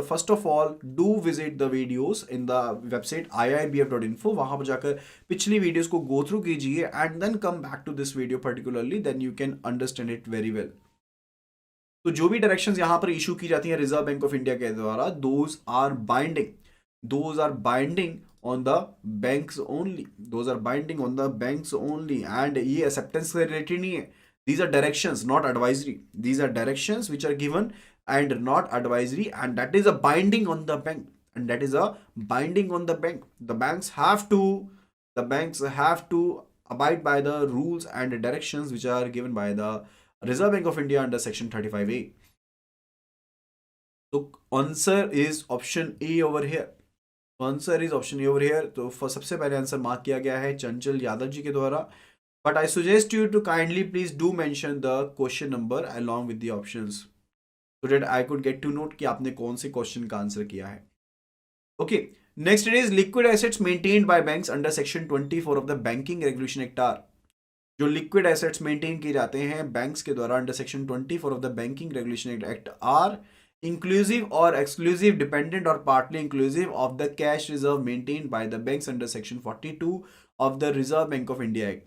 first of all do visit the videos in the website iibf.info, वहां पर जाकर पिछली वीडियोस को go through कीजिए and then come back to this video particularly, then you can understand it very well. तो जो भी डायरेक्शंस यहां पर इशू की जाती हैं रिजर्व बैंक ऑफ इंडिया के द्वारा, those are binding on the banks only, those are binding on the banks only, and ये acceptance से related नहीं है। These are directions, not advisory. These are directions which are given and not advisory, and that is a binding on the bank. And that is a binding on the bank. The banks have to abide by the rules and directions which are given by the Reserve Bank of India under Section 35A. So answer is option A over here. Answer is option A over here. तो सबसे पहले आंसर मार्क किया गया है चंचल यादव जी के द्वारा. But I suggest you to kindly please do mention the question number along with the options so that I could get to note कि आपने कौन से क्वेश्चन का आंसर किया है. Okay, next it is liquid assets maintained by banks under section 24 of the Banking Regulation Act are. जो लिक्विड एसेट्स मेंटेन किए जाते हैं बैंक्स के द्वारा under section 24 of the banking regulation Act are inclusive और एक्सक्लूसिव, डिपेंडेंट और partly inclusive of the cash reserve maintained by the banks under section 42 of the Reserve Bank of India Act.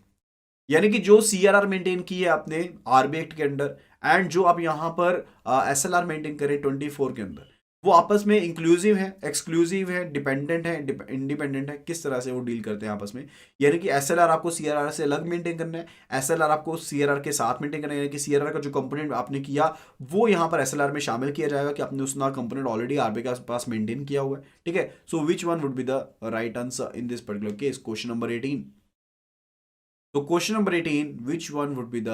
यानी कि जो सीआरआर मेंटेन की है आपने आरबीआई एक्ट के अंडर एंड जो आप यहां पर एसएलआर मेंटेन करें 24 के अंदर, वो आपस में इंक्लूसिव है, एक्सक्लूसिव है, डिपेंडेंट है, इंडिपेंडेंट है, किस तरह से वो डील करते हैं आपस में। यानी कि एसएलआर आपको सीआरआर से अलग मेंटेन करना है, एसएलआर आपको सीआरआर के साथ मेंटेन करना है। यानी कि सीआरआर का जो कंपोनेंट आपने किया वो यहाँ पर एसएलआर में शामिल किया जाएगा कि आपने उसका कंपोनेंट ऑलरेडी आरबीआई के पास मेंटेन किया हुआ है। ठीक है, so which one would be the right answer in this particular case? Question number 18। तो question number 18, which one would be the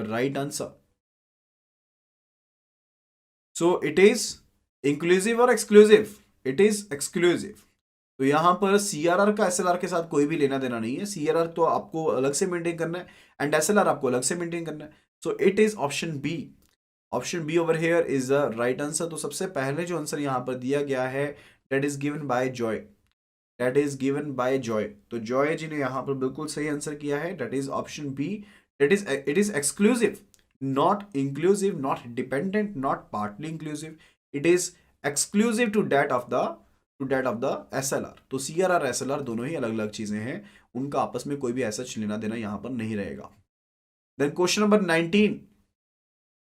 right answer? So it is inclusive और एक्सक्लूसिव? It is exclusive. तो यहां पर सीआरआर का एसएलआर के साथ कोई भी लेना देना नहीं है। सीआरआर तो आपको अलग से मेंटेन करना है एंड एसएलआर आपको अलग से मेंटेन करना है। So it is option B. Option B over here is the right answer. तो सबसे पहले जो आंसर यहां पर दिया गया है that is given by Joy, that is given by Joy. तो जॉय जी ने यहां पर बिल्कुल सही आंसर किया है, that is option B. It is exclusive, not inclusive, not dependent, not partly inclusive. It is exclusive to that of the SLR. तो सीआरआर एसएलआर दोनों ही अलग अलग चीजें हैं, उनका आपस में कोई भी ऐसा लेना देना यहां पर नहीं रहेगा। Then question number 19,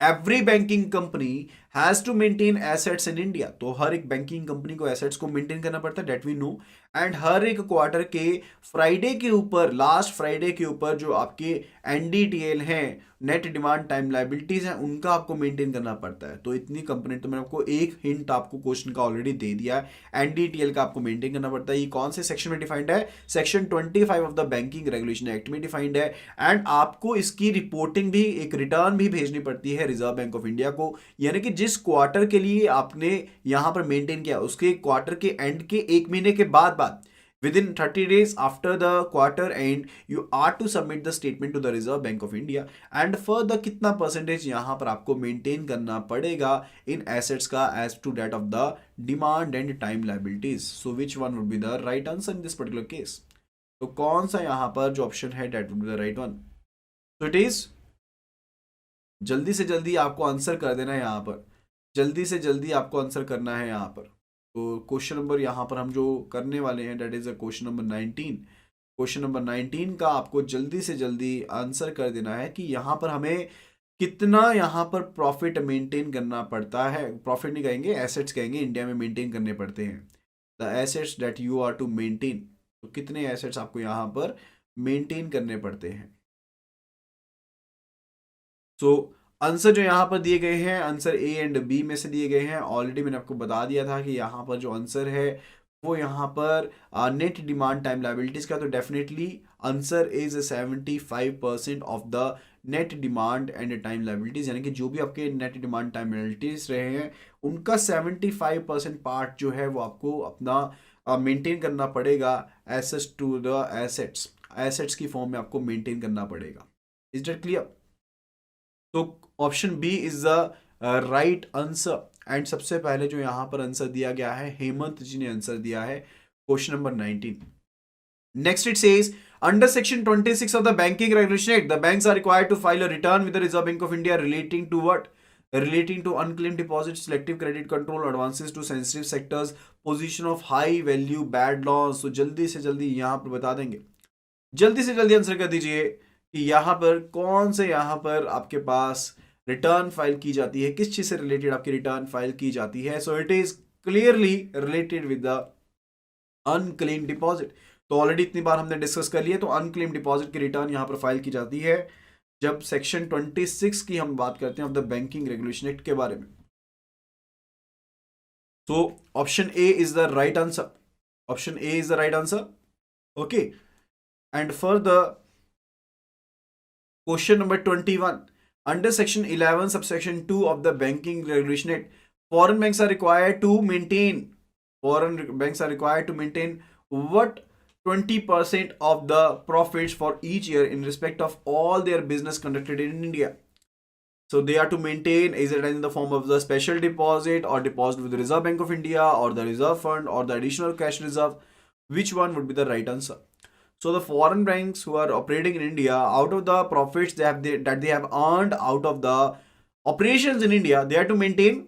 every banking company has to maintain assets in India. तो हर एक बैंकिंग कंपनी को एसेट्स को मेंटेन करना पड़ता है, डेट वी नो। एंड हर एक क्वार्टर के फ्राइडे के ऊपर, लास्ट फ्राइडे के ऊपर जो आपके एनडीटीएल हैं, नेट डिमांड टाइम लायबिलिटीज हैं, उनका आपको मेंटेन करना पड़ता है। तो इतनी कंपोनेंट तो मैंने आपको एक हिंट आपको क्वेश्चन का ऑलरेडी दे दिया है। एनडीटीएल का आपको मेंटेन करना पड़ता है। ये कौन से सेक्शन में डिफाइंड है? Section 25 of the banking regulation act में डिफाइंड है। एंड आपको इसकी रिपोर्टिंग भी, एक रिटर्न भी भेजनी पड़ती है रिजर्व बैंक ऑफ इंडिया को। यानी कि जिस क्वार्टर के लिए आपने यहां पर मेंटेन किया, उसके क्वार्टर के एंड के एक महीने के बाद within 30 days after the quarter end you are to submit the statement to the Reserve Bank of India and further कितना परसेंटेज यहां पर आपको मेंटेन करना पड़ेगा इन एसेट्स का as to that of the demand and time liabilities. So which one would be the right answer in this particular case? तो कौन सा यहां पर जो ऑप्शन है that would be the right one? So it is, जल्दी से जल्दी आपको आंसर कर देना है यहां पर, जल्दी से जल्दी आपको आंसर करना है यहां पर। तो क्वेश्चन नंबर यहाँ पर हम जो करने वाले हैं that is a question number 19। Question number 19 का आपको जल्दी से जल्दी आंसर कर देना है कि यहाँ पर हमें कितना यहाँ पर प्रॉफिट मेंटेन करना पड़ता है। प्रॉफिट नहीं कहेंगे, एसेट्स कहेंगे, इंडिया में मेंटेन करने पड़ते हैं। The assets that you are to maintain. तो कितने एसेट्स आपको यहाँ पर मेंटेन करने पड़ते हैं? सो आंसर जो यहाँ पर दिए गए हैं, आंसर ए एंड बी में से दिए गए हैं। ऑलरेडी मैंने आपको बता दिया था कि यहाँ पर जो आंसर है वो यहाँ पर नेट डिमांड टाइम लायबिलिटीज का, तो definitely answer is 75% of the net demand and time liabilities, यानी कि जो भी आपके नेट डिमांड टाइम लायबिलिटीज रहे हैं उनका 75% पार्ट जो है वो आपको अपना मेंटेन करना पड़ेगा assets to the assets, assets की फॉर्म में आपको मेंटेन करना पड़ेगा। Is that clear? तो option B is the right answer. And सबसे पहले जो यहां पर आंसर दिया गया है, हेमंत जी ने आंसर दिया है question number 19। Next it says under section 26 of the banking regulation act, the banks are required to file a return with the Reserve Bank of India relating to what? Relating to unclaimed deposits, selective credit control, advances to sensitive sectors, position of high value bad loans। तो जल्दी से जल्दी यहां पर बता देंगे, जल्दी से जल्दी आंसर कर दीजिए कि यहां पर कौन से यहां पर आपके पास रिटर्न फाइल की जाती है, किस चीज से रिलेटेड आपकी रिटर्न फाइल की जाती है। So it is clearly related with the unclaimed deposit. तो ऑलरेडी इतनी बार हमने डिस्कस कर लिया, तो अनक्लेम्ड डिपॉजिट की रिटर्न यहां पर फाइल की जाती है जब सेक्शन 26 की हम बात करते हैं of the banking regulation act के बारे में। तो option A is the right answer, option A is the right answer. Okay, and for the question number 21, under section 11 subsection 2 of the banking regulation act, foreign banks are required to maintain what 20% of the profits for each year in respect of all their business conducted in India. So they are to maintain, is it in the form of the special deposit or deposit with the Reserve Bank of India or the reserve fund or the additional cash reserve? Which one would be the right answer? So the foreign banks who are operating in India, out of the profits that they have earned out of the operations in India, they are to maintain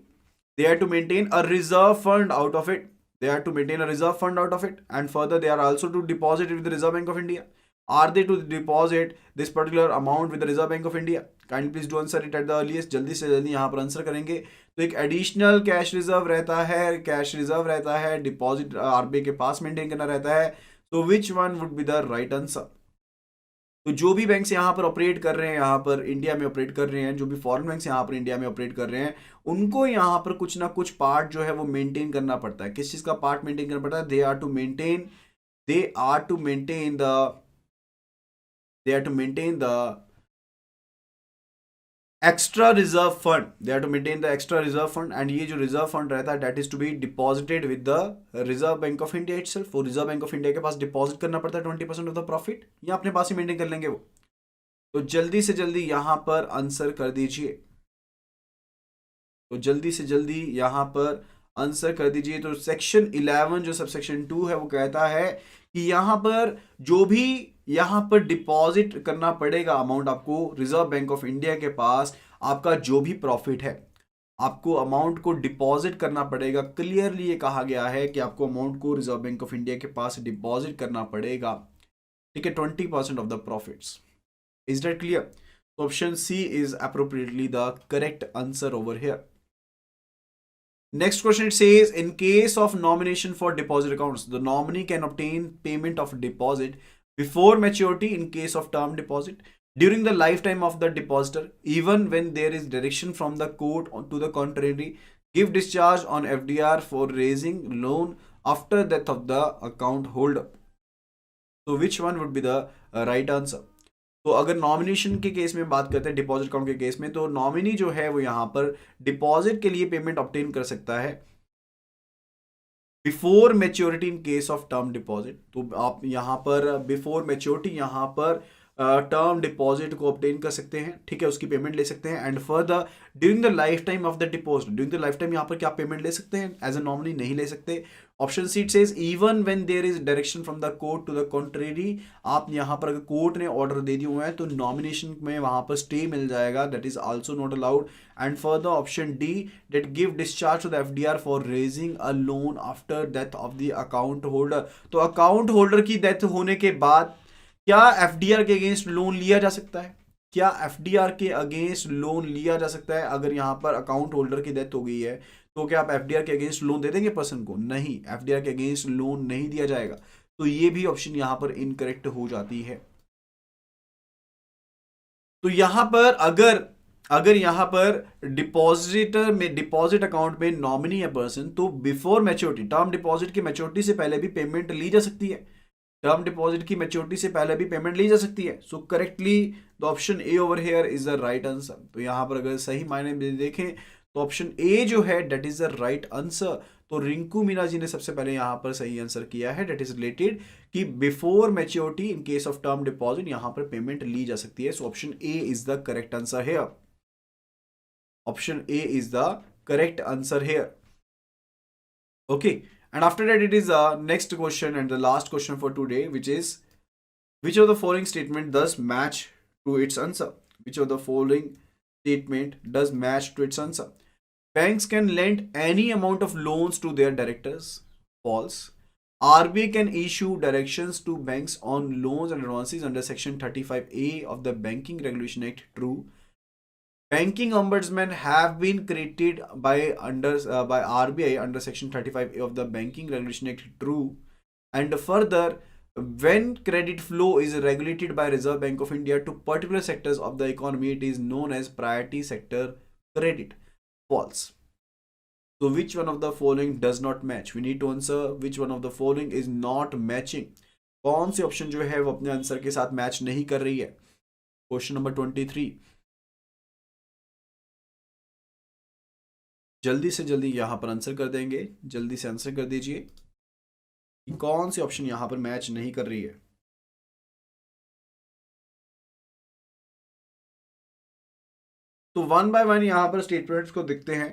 a reserve fund out of it. They are to maintain a reserve fund out of it, and further they are also to deposit it with the Reserve Bank of India. Are they to deposit this particular amount with the Reserve Bank of India? Kindly please do answer it at the earliest. जल्दी से जल्दी यहाँ पर आंसर करेंगे। तो एक एडिशनल कैश रिजर्व रहता है, डिपॉजिट आरबीआई के पास मेंटेन करना रहता है। तो विच one would be the right answer? तो जो भी बैंक्स यहाँ पर ऑपरेट कर रहे हैं, यहाँ पर इंडिया में ऑपरेट कर रहे हैं, जो भी फॉरेन बैंक्स यहाँ पर इंडिया में ऑपरेट कर रहे हैं, उनको यहाँ पर कुछ ना कुछ पार्ट जो है वो मेंटेन करना पड़ता है। किस चीज का पार्ट मेंटेन करना पड़ता है? They are to maintain the extra reserve fund, they are to maintain the extra reserve fund. And ये जो रिजर्व फंड रहता है that is to be deposited with the Reserve Bank of India itself. वो रिजर्व बैंक ऑफ इंडिया के पास डिपॉजिट करना पड़ता है 20% ऑफ द प्रॉफिट, या अपने पास ही मेंटेन कर लेंगे वो। तो जल्दी से जल्दी यहां पर आंसर कर दीजिए, तो जल्दी से जल्दी यहां पर आंसर कर दीजिए। तो सेक्शन 11 जो सब सेक्शन 2 है वो कहता है कि यहां पर जो भी यहां पर डिपॉजिट करना पड़ेगा अमाउंट आपको रिजर्व बैंक ऑफ इंडिया के पास, आपका जो भी प्रॉफिट है आपको अमाउंट को डिपॉजिट करना पड़ेगा। क्लियरली ये कहा गया है कि आपको अमाउंट को रिजर्व बैंक ऑफ इंडिया के पास डिपॉजिट करना पड़ेगा, ठीक है, 20% of the profits. Is that clear? Option C is appropriately the correct answer over here. Next question, it says in case of nomination for deposit accounts, the nominee can obtain payment of deposit before maturity in case of term deposit during the lifetime of the depositor, even when there is direction from the court to the contrary, give discharge on FDR for raising loan after death of the account holder. So which one would be the right answer? तो अगर नॉमिनेशन के केस में बात करते हैं, डिपॉजिट अकाउंट के केस में, तो नॉमिनी जो है वो यहां पर डिपॉजिट के लिए पेमेंट ऑब्टेन कर सकता है before maturity in case of term deposit. तो आप यहां पर बिफोर मैच्योरिटी यहां पर टर्म डिपॉजिट को ऑब्टेन कर सकते हैं, ठीक है, उसकी पेमेंट ले सकते हैं। And further during the life time of the deposit, during the life time यहां पर क्या पेमेंट ले सकते हैं? एज ए नॉमिनी नहीं ले सकते। Option C says even when there is direction from the court to the contrary, आप यहां पर अगर कोर्ट ने ऑर्डर दे दिए हुए हैं तो नॉमिनेशन में वहां पर स्टे मिल जाएगा, that is also not allowed. And further option D that give discharge to the FDR for raising a loan after death of the account holder. तो अकाउंट होल्डर की डेथ होने के बाद क्या एफडीआर के अगेंस्ट लोन लिया जा सकता है? क्या एफडीआर के अगेंस्ट लोन लिया जा सकता है? अगर यहां पर अकाउंट होल्डर की डेथ हो गई है तो क्या आप एफडीआर के अगेंस्ट लोन दे देंगे पर्सन को? नहीं, एफडीआर के अगेंस्ट लोन नहीं दिया जाएगा। तो ये भी ऑप्शन यहां पर इनकरेक्ट हो जाती है। तो यहां पर अगर अगर यहाँ पर डिपॉजिटर में डिपॉजिट अकाउंट में नॉमिनी है पर्सन, तो बिफोर मैच्योरिटी, टर्म डिपॉजिट की मैच्योरिटी से पहले भी पेमेंट ली जा सकती है। टर्म डिपॉजिट की मैच्योरिटी से पहले भी पेमेंट ली जा सकती है। So correctly the option A over here is the right answer. तो यहाँ पर अगर सही मायने में देखें तो ऑप्शन ए जो है that is the right answer. तो रिंकू मीना जी ने सबसे पहले यहाँ पर सही आंसर किया है, दैट इज रिलेटेड कि before maturity in case of term deposit यहाँ पर पेमेंट ली जा सकती है। So option A is the correct answer here. Option A is the correct answer here. Okay, and after that it is next question and the last question for today, which is which of the following statement does match to its answer? Which of the following statement does match to its answer? Banks can lend any amount of loans to their directors. False. RBI can issue directions to banks on loans and advances under section 35A of the Banking Regulation Act. True. Banking ombudsmen have been created by RBI under section 35A of the Banking Regulation Act. True. And further, when credit flow is regulated by Reserve Bank of India to particular sectors of the economy, it is known as priority sector credit. False. So which one of the following does not match? We need to answer which one of the following is not matching. कौन सी ऑप्शन जो है वो अपने आंसर के साथ मैच नहीं कर रही है? Question number 23। जल्दी से जल्दी यहां पर आंसर कर देंगे, जल्दी से आंसर कर दीजिए कौन सी ऑप्शन यहां पर मैच नहीं कर रही है। तो वन बाय वन यहां पर स्टेटमेंट्स को देखते हैं।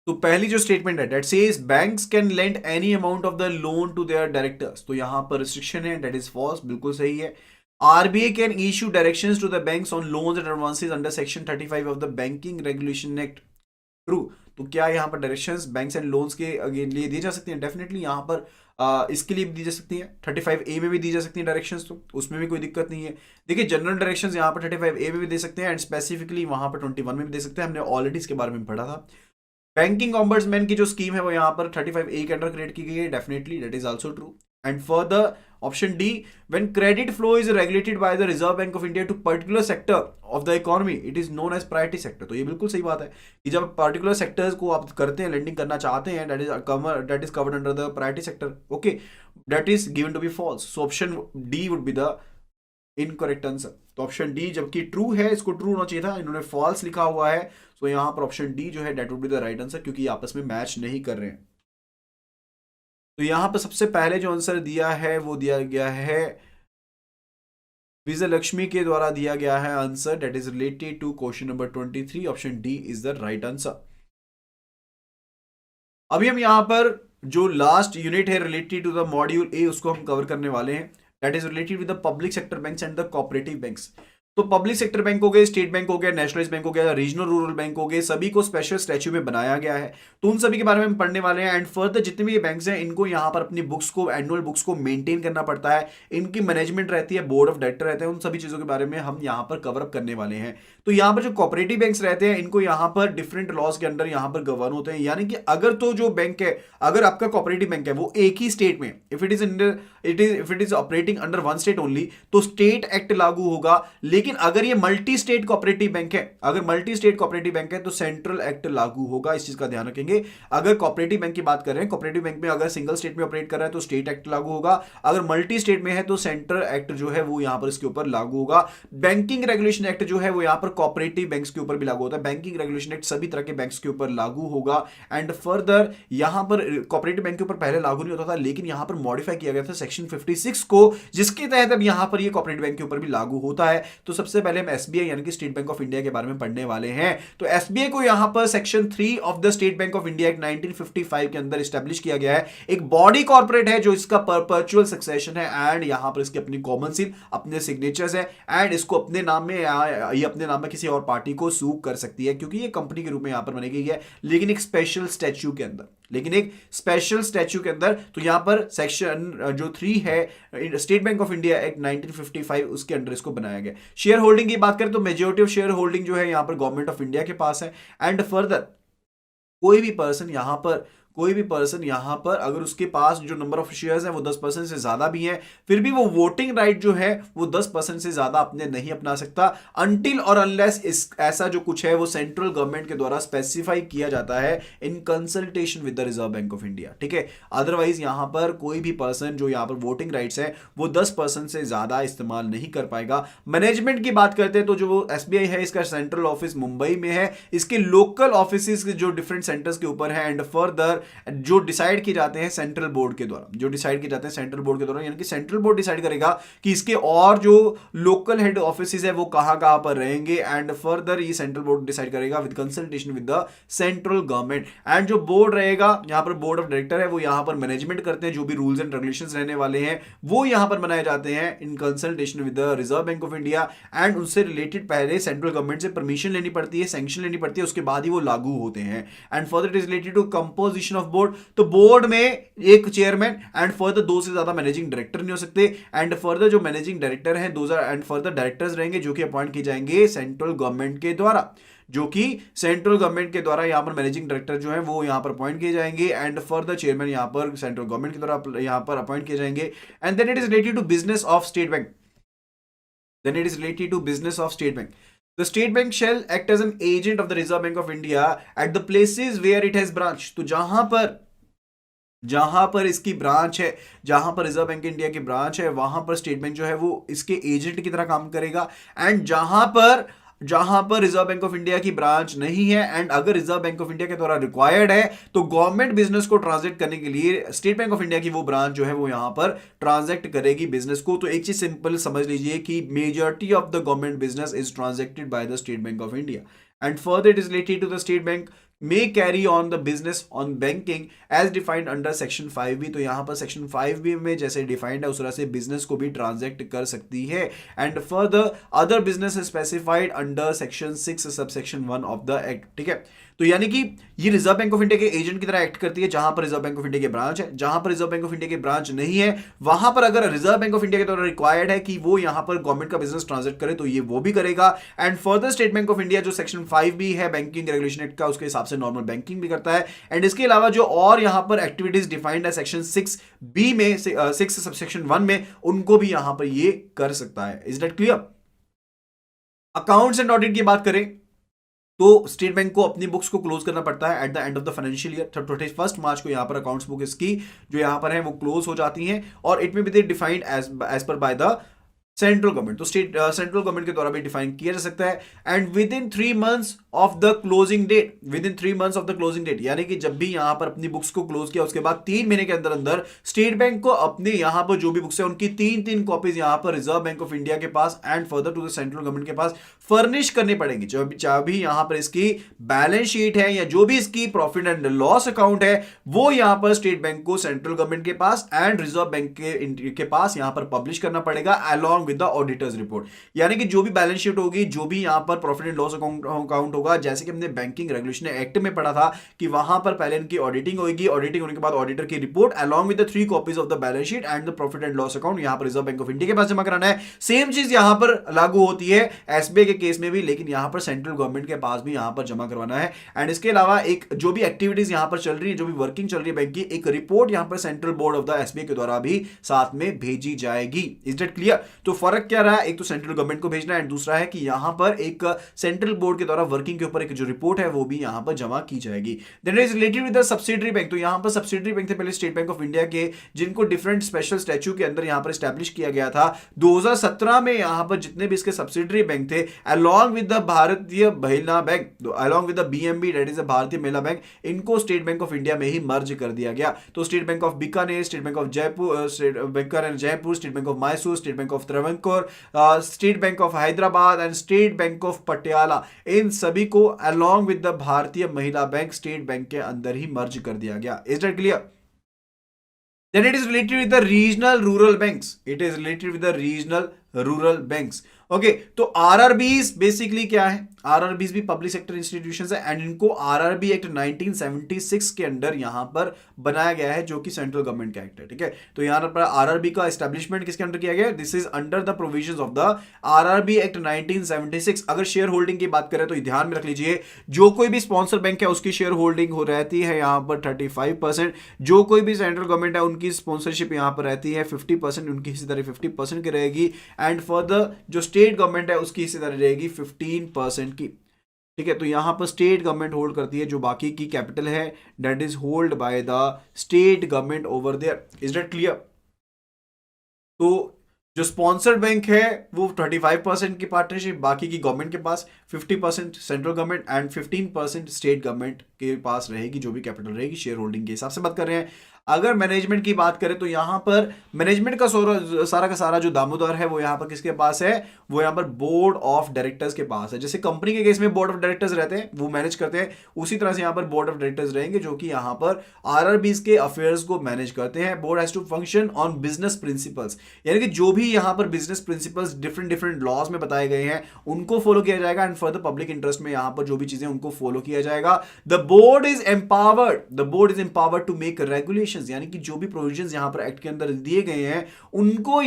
तो पहली जो स्टेटमेंट है that says banks can lend any amount of the loan to their directors, तो यहां पर रिस्ट्रिक्शन है, दैट इज फॉल्स, बिल्कुल सही है। RBI can issue directions to the banks on loans and advances under section 35 of the Banking Regulation Act. True. तो क्या यहाँ पर डायरेक्शंस बैंक्स एंड लोन्स के लिए दी जा सकती हैं? डेफिनेटली यहाँ पर इसके लिए भी दी जा सकती हैं, 35A में भी दी जा सकती हैं डायरेक्शंस, तो उसमें भी कोई दिक्कत नहीं है। देखिए जनरल डायरेक्शंस यहाँ पर 35A में भी दे सकते हैं एंड स्पेसिफिकली वहाँ पर 21 में भी दे सकते हैं, हमने ऑलरेडी इसके बारे में पढ़ा था। बैंकिंग ऑम्बड्समैन की जो स्कीम है वो यहाँ पर 35A के अंडर क्रिएट की गई है, definitely that is also true. And further, option D, when credit flow is regulated by the Reserve Bank of India to particular sector of the economy, it is known as priority sector. तो ये बिल्कुल सही बात है कि जब particular sectors को आप करते हैं, lending करना चाहते हैं, that is covered under the priority sector. Okay, that is given to be false. So option D would be the incorrect answer. तो ऑप्शन डी जबकि ट्रू है, इसको ट्रू होना चाहिए था, इन्होंने फॉल्स लिखा हुआ है। तो यहां पर ऑप्शन डी जो है that would be the right answer, क्योंकि आपस में मैच नहीं कर रहे हैं। तो यहां पर सबसे पहले जो आंसर दिया है वो दिया गया है विजय लक्ष्मी के द्वारा दिया गया है answer, that is related to question number 23। Option D is the right answer. अभी हम यहां पर जो लास्ट यूनिट है related to the module A उसको हम कवर करने वाले हैं, that is related with the public sector banks and the cooperative banks. तो पब्लिक सेक्टर बैंक हो गए, स्टेट बैंक हो गया, नेशनलाइज बैंक हो गया, रीजनल रूरल बैंक हो गए, सभी को स्पेशल स्टैच्यू में बनाया गया है। तो उन सभी के बारे में हम पढ़ने वाले हैं एंड फर्दर जितने भी ये बैंक्स हैं इनको यहाँ पर अपनी बुक्स को, एनुअल बुक्स को मेंटेन करना पड़ता है, इनकी मैनेजमेंट रहती है, बोर्ड ऑफ डायरेक्टर रहते हैं, उन सभी चीजों के बारे में हम यहाँ पर कवर अप करने वाले हैं। तो यहाँ पर जो कोऑपरेटिव बैंक्स रहते हैं इनको यहाँ पर डिफरेंट लॉज के अंडर यहाँ पर गवर्न होते हैं, यानी कि अगर तो जो बैंक है, अगर आपका कोऑपरेटिव बैंक है वो एक ही स्टेट में, if it is operating under one state only, तो स्टेट एक्ट लागू होगा। लेकिन अगर ये मल्टी स्टेट कोऑपरेटिव बैंक है, अगर मल्टी स्टेट कोऑपरेटिव बैंक है तो सेंट्रल एक्ट लागू होगा, इस चीज का ध्यान रखेंगे। अगर कोऑपरेटिव बैंक की बात कर रहे हैं, कोऑपरेटिव बैंक में अगर सिंगल स्टेट में ऑपरेट कर रहा है तो स्टेट एक्ट लागू होगा, अगर मल्टी स्टेट में है तो सेंट्रल एक्ट जो है वो यहां पर इसके ऊपर लागू होगा। बैंकिंग रेगुलेशन एक्ट जो है वो यहां पर कोऑपरेटिव बैंक्स के ऊपर भी लागू होता है, बैंकिंग रेगुलेशन एक्ट सभी तरह के बैंक्स के ऊपर लागू होगा। एंड फर्दर यहां पर कोऑपरेटिव बैंक के ऊपर पहले लागू नहीं होता था, लेकिन यहां पर मॉडिफाई किया गया था सेक्शन 56 को, जिसके तहत अब यहां पर ये कोऑपरेटिव बैंक के ऊपर भी लागू होता है। तो सबसे पहले हम एसबीआई यानी कि स्टेट बैंक ऑफ इंडिया के बारे में पढ़ने वाले हैं। तो एसबीआई को यहां पर section 3 of the State Bank of India act 1955 के अंदर एस्टैब्लिश किया गया है। एक बॉडी कॉर्पोरेट है जो इसका परपेचुअल सक्सेशन है एंड यहां पर इसकी अपनी कॉमन सील, अपने सिग्नेचर्स है एंड इसको अपने नाम में, ये अपने नाम में किसी और पार्टी को सू कर सकती है, क्योंकि ये कंपनी के रूप में यहां पर बनी गई है, लेकिन एक स्पेशल स्टैच्यू के अंदर, तो यहां पर सेक्शन जो 3 है state Bank of India act 1955 उसके अंडर इसको बनाया गया। शेयर होल्डिंग की बात करें तो मेजॉरिटी ऑफ शेयर होल्डिंग जो है यहां पर गवर्नमेंट ऑफ इंडिया के पास है। एंड फर्दर कोई भी पर्सन यहां पर कोई भी पर्सन यहां पर अगर उसके पास जो नंबर ऑफ शेयर्स है वो 10% से ज्यादा भी है, फिर भी वो वोटिंग राइट जो है वो 10% से ज्यादा अपने नहीं अपना सकता, अनटिल और अनलेस इस ऐसा जो कुछ है वो सेंट्रल गवर्नमेंट के द्वारा स्पेसिफाई किया जाता है in consultation with the Reserve Bank of India, ठीक है। अदरवाइज यहां पर कोई भी पर्सन जो यहां पर वोटिंग राइट्स है वो 10% से ज्यादा इस्तेमाल नहीं कर पाएगा। मैनेजमेंट की बात करते हैं तो जो एसबीआई है इसका सेंट्रल ऑफिस मुंबई में है, इसके लोकल ऑफिस जो डिफरेंट सेंटर्स के ऊपर है, एंड फर्दर जो डिसाइड किए जाते हैं सेंट्रल बोर्ड के द्वारा, जो डिसाइड किए जाते हैं सेंट्रल बोर्ड के द्वारा, यानी कि सेंट्रल बोर्ड डिसाइड करेगा कि इसके और जो लोकल हेड ऑफिस है वो कहां कहां पर रहेंगे, एंड फर्दर ये सेंट्रल बोर्ड डिसाइड करेगा with consultation with the central government. And जो बोर्ड रहेगा यहां पर बोर्ड ऑफ डायरेक्टर है वो यहां पर मैनेजमेंट करते हैं, जो भी रूल्स एंड रेगुलेशंस रहने वाले हैं वो यहां पर बनाए जाते हैं in consultation with the Reserve Bank of India, and उनसे रिलेटेड पहले सेंट्रल गवर्नमेंट से परमिशन लेनी पड़ती है, सैंक्शन लेनी पड़ती है, उसके बाद ही वो लागू होते हैं। And further it is related to composition of board, तो बोर्ड में एक चेयरमैन एंड फर्दर 2 से ज्यादा मैनेजिंग डायरेक्टर नहीं हो सकते, एंड फर्दर जो मैनेजिंग डायरेक्टर हैं 2000 एंड फर्दर डायरेक्टर्स रहेंगे जो कि अपॉइंट किए जाएंगे सेंट्रल गवर्नमेंट के द्वारा, जो कि सेंट्रल गवर्नमेंट के द्वारा यहां पर मैनेजिंग डायरेक्टर जो है वो यहां पर अपॉइंट किए जाएंगे, एंड फर्दर चेयरमैन यहां पर सेंट्रल गवर्नमेंट के द्वारा यहां पर अपॉइंट किए जाएंगे। And then it is related to business of State Bank, then it is related to business of state bank. The state bank shall act as an agent of the Reserve Bank of India at the places where it has branch. तो जहां पर इसकी ब्रांच है, जहां पर रिजर्व बैंक इंडिया की ब्रांच है वहां पर स्टेट बैंक जो है वो इसके एजेंट की तरह काम करेगा, एंड जहां पर रिजर्व बैंक ऑफ इंडिया की ब्रांच नहीं है एंड अगर रिजर्व बैंक ऑफ इंडिया के द्वारा रिक्वायर्ड है तो गवर्नमेंट बिजनेस को ट्रांजैक्ट करने के लिए स्टेट बैंक ऑफ इंडिया की वो ब्रांच जो है वो यहां पर ट्रांजैक्ट करेगी बिजनेस को। तो एक चीज सिंपल समझ लीजिए कि majority of the government business is transacted by the State Bank of India, and further it is related to the State Bank may carry on the business on banking as defined under section 5B। तो यहां पर section 5B में जैसे डिफाइंड है उस तरह से बिजनेस को भी ट्रांजैक्ट कर सकती है, and further other business specified under section 6 subsection 1 of the act, ठीक है। तो यानी कि ये रिजर्व बैंक ऑफ इंडिया के एजेंट की तरह एक्ट करती है जहां पर रिजर्व बैंक ऑफ इंडिया की ब्रांच है, जहां पर रिजर्व बैंक ऑफ इंडिया की ब्रांच नहीं है वहां पर अगर रिजर्व बैंक ऑफ इंडिया के द्वारा रिक्वायर्ड है कि वो यहां पर गवर्नमेंट का बिजनेस ट्रांजैक्ट करे तो ये वो भी करेगा, and further state Bank of India जो सेक्शन 5B है बैंकिंग रेगुलेशन एक्ट का उसके हिसाब से नॉर्मल बैंकिंग भी करता है, एंड इसके अलावा जो और यहां पर एक्टिविटीज डिफाइंड है सेक्शन 6B में 6 सबसेक्शन 1 में उनको भी यहां पर ये कर सकता है। Is that clear? Accounts and audit की बात करें तो स्टेट बैंक को अपनी बुक्स को क्लोज करना पड़ता है at the end of the financial year. 31 मार्च को यहां पर अकाउंट्स बुक इसकी जो यहां पर है वो क्लोज हो जाती हैं, और it may be defined as per by the central government, तो सेंट्रल गवर्नमेंट के द्वारा भी डिफाइन किया जा सकता है। And within 3 months of the closing date, within 3 months of the closing date, यानी कि जब भी यहां पर अपनी बुक्स को क्लोज किया उसके बाद 3 महीने के अंदर अंदर स्टेट बैंक को अपने यहां पर जो भी बुक्स है उनकी 3 कॉपीज यहां पर रिजर्व बैंक ऑफ इंडिया के पास and further to the central government के पास फर्निश करनी पड़ेगी। चाहे भी यहां पर इसकी बैलेंस शीट है या जो भी इसकी प्रॉफिट एंड लॉस अकाउंट है वो यहां पर स्टेट बैंक को सेंट्रल गवर्नमेंट के पास एंड रिजर्व बैंक के पास यहां पर पब्लिश करना पड़ेगा along with the auditors report. यानी कि जो भी बैलेंस शीट होगी, जो भी यहां पर प्रॉफिट एंड लॉस अकाउंट होगा, जैसे कि हमने बैंकिंग रेगुलेशन एक्ट में पढ़ा था कि वहां पर पहले इनकी ऑडिटिंग होगी, ऑडिटिंग होने के बाद ऑडिटर की report along with the 3 copies of the balance sheet and the profit and loss account यहां पर रिजर्व बैंक ऑफ इंडिया के पास जमा कराना है। सेम चीज यहां पर लागू होती है एसबीआई के केस में भी, लेकिन यहां पर सेंट्रल गवर्नमेंट के पास भी यहां पर जमा करवाना है। एंड इसके अलावा एक जो भी एक्टिविटीज यहां पर चल रही है, जो भी वर्किंग चल रही है बैंक की, एक रिपोर्ट यहां पर central board of the SBI के द्वारा भी साथ में भेजी जाएगी। Is that clear? तो फर्क क्या रहा है, एक तो सेंट्रल गवर्नमेंट को भेजना है, दूसरा है कि यहां पर एक सेंट्रल बोर्ड के द्वारा वर्किंग के ऊपर एक जो रिपोर्ट है वो भी यहां पर जमा की जाएगी। Then it is related with the subsidiary bank. तो यहां पर सब्सिडरी बैंक थे पहले स्टेट बैंक ऑफ इंडिया के, जिनको डिफरेंट स्पेशल स्टैच्यू के अंदर यहां पर एस्टैब्लिश किया गया था। 2017 में यहां पर जितने भी इसके सब्सिडरी बैंक थे अलॉन्ग विद द भारतीय महिला bank, along with the BMB that is the भारतीय महिला बैंक, इनको स्टेट बैंक ऑफ इंडिया में ही मर्ज कर दिया गया। तो State Bank of Bikaner, State Bank of Jaipur, State Bank of Mysore, State Bank of Travancore, State Bank of Hyderabad and State Bank of Patiala, इन सभी को अलॉन्ग विद द भारतीय महिला बैंक स्टेट बैंक के अंदर ही मर्ज कर दिया गया। Is that clear? Then it is related with the regional rural banks. It is related with the regional rural banks. Okay, तो आरआरबीज बेसिकली क्या है? आरआरबीज भी पब्लिक सेक्टर इंस्टीट्यूशंस है एंड इनको आरआरबी एक्ट 1976 के अंडर यहां पर बनाया गया है, जो कि सेंट्रल गवर्नमेंट का एक्ट है। ठीक है, तो यहां पर आरआरबी का एस्टेब्लिशमेंट किसके अंडर किया गया? This is under the provisions of the RRB act 1976। अगर शेयर होल्डिंग की बात करें तो ध्यान में रख लीजिए, जो कोई भी स्पॉन्सर बैंक है उसकी शेयर होल्डिंग हो रहती है यहां पर 35%। जो कोई भी सेंट्रल गवर्नमेंट है उनकी स्पॉन्सरशिप यहां पर रहती है 50%, उनकी हिस्सेदारी 50% की रहेगी एंड फर्दर जो स्टेट गवर्नमेंट है उसकी हिस्सेदारी रहेगी 15% की। ठीक है, तो यहां पर स्टेट गवर्नमेंट होल्ड करती है जो बाकी की कैपिटल है, that is hold by the state government over there. Is that clear? तो जो स्पॉन्सर्ड बैंक है वो 35% की पार्टनरशिप बाकी की गवर्नमेंट के पास, 50% central government and 15% state government के पास रहेगी, जो भी कैपिटल रहेगी शेयर होल्डिंग के हिसाब से बात कर रहे हैं। अगर मैनेजमेंट की बात करें तो यहां पर मैनेजमेंट का सारा का सारा जो दामोदर है वो यहां पर किसके पास है? वो यहां पर बोर्ड ऑफ डायरेक्टर्स के पास है। जैसे कंपनी के केस में बोर्ड ऑफ डायरेक्टर्स रहते हैं, वो मैनेज करते हैं, उसी तरह से यहां पर बोर्ड ऑफ डायरेक्टर्स रहेंगे जो कि यहां पर आरआरबीज के अफेयर्स को मैनेज करते हैं। Board has to function on business principles, यानी कि जो भी यहां पर business principles different different laws में बताए गए हैं उनको फॉलो किया जाएगा and for the public interest में यहां पर जो भी चीजें उनको फॉलो किया जाएगा। The board is empowered to make regulations, यानी कि जो भी प्रोविजंस यहां पर एक्ट के अंदर दिए गए हैं उनको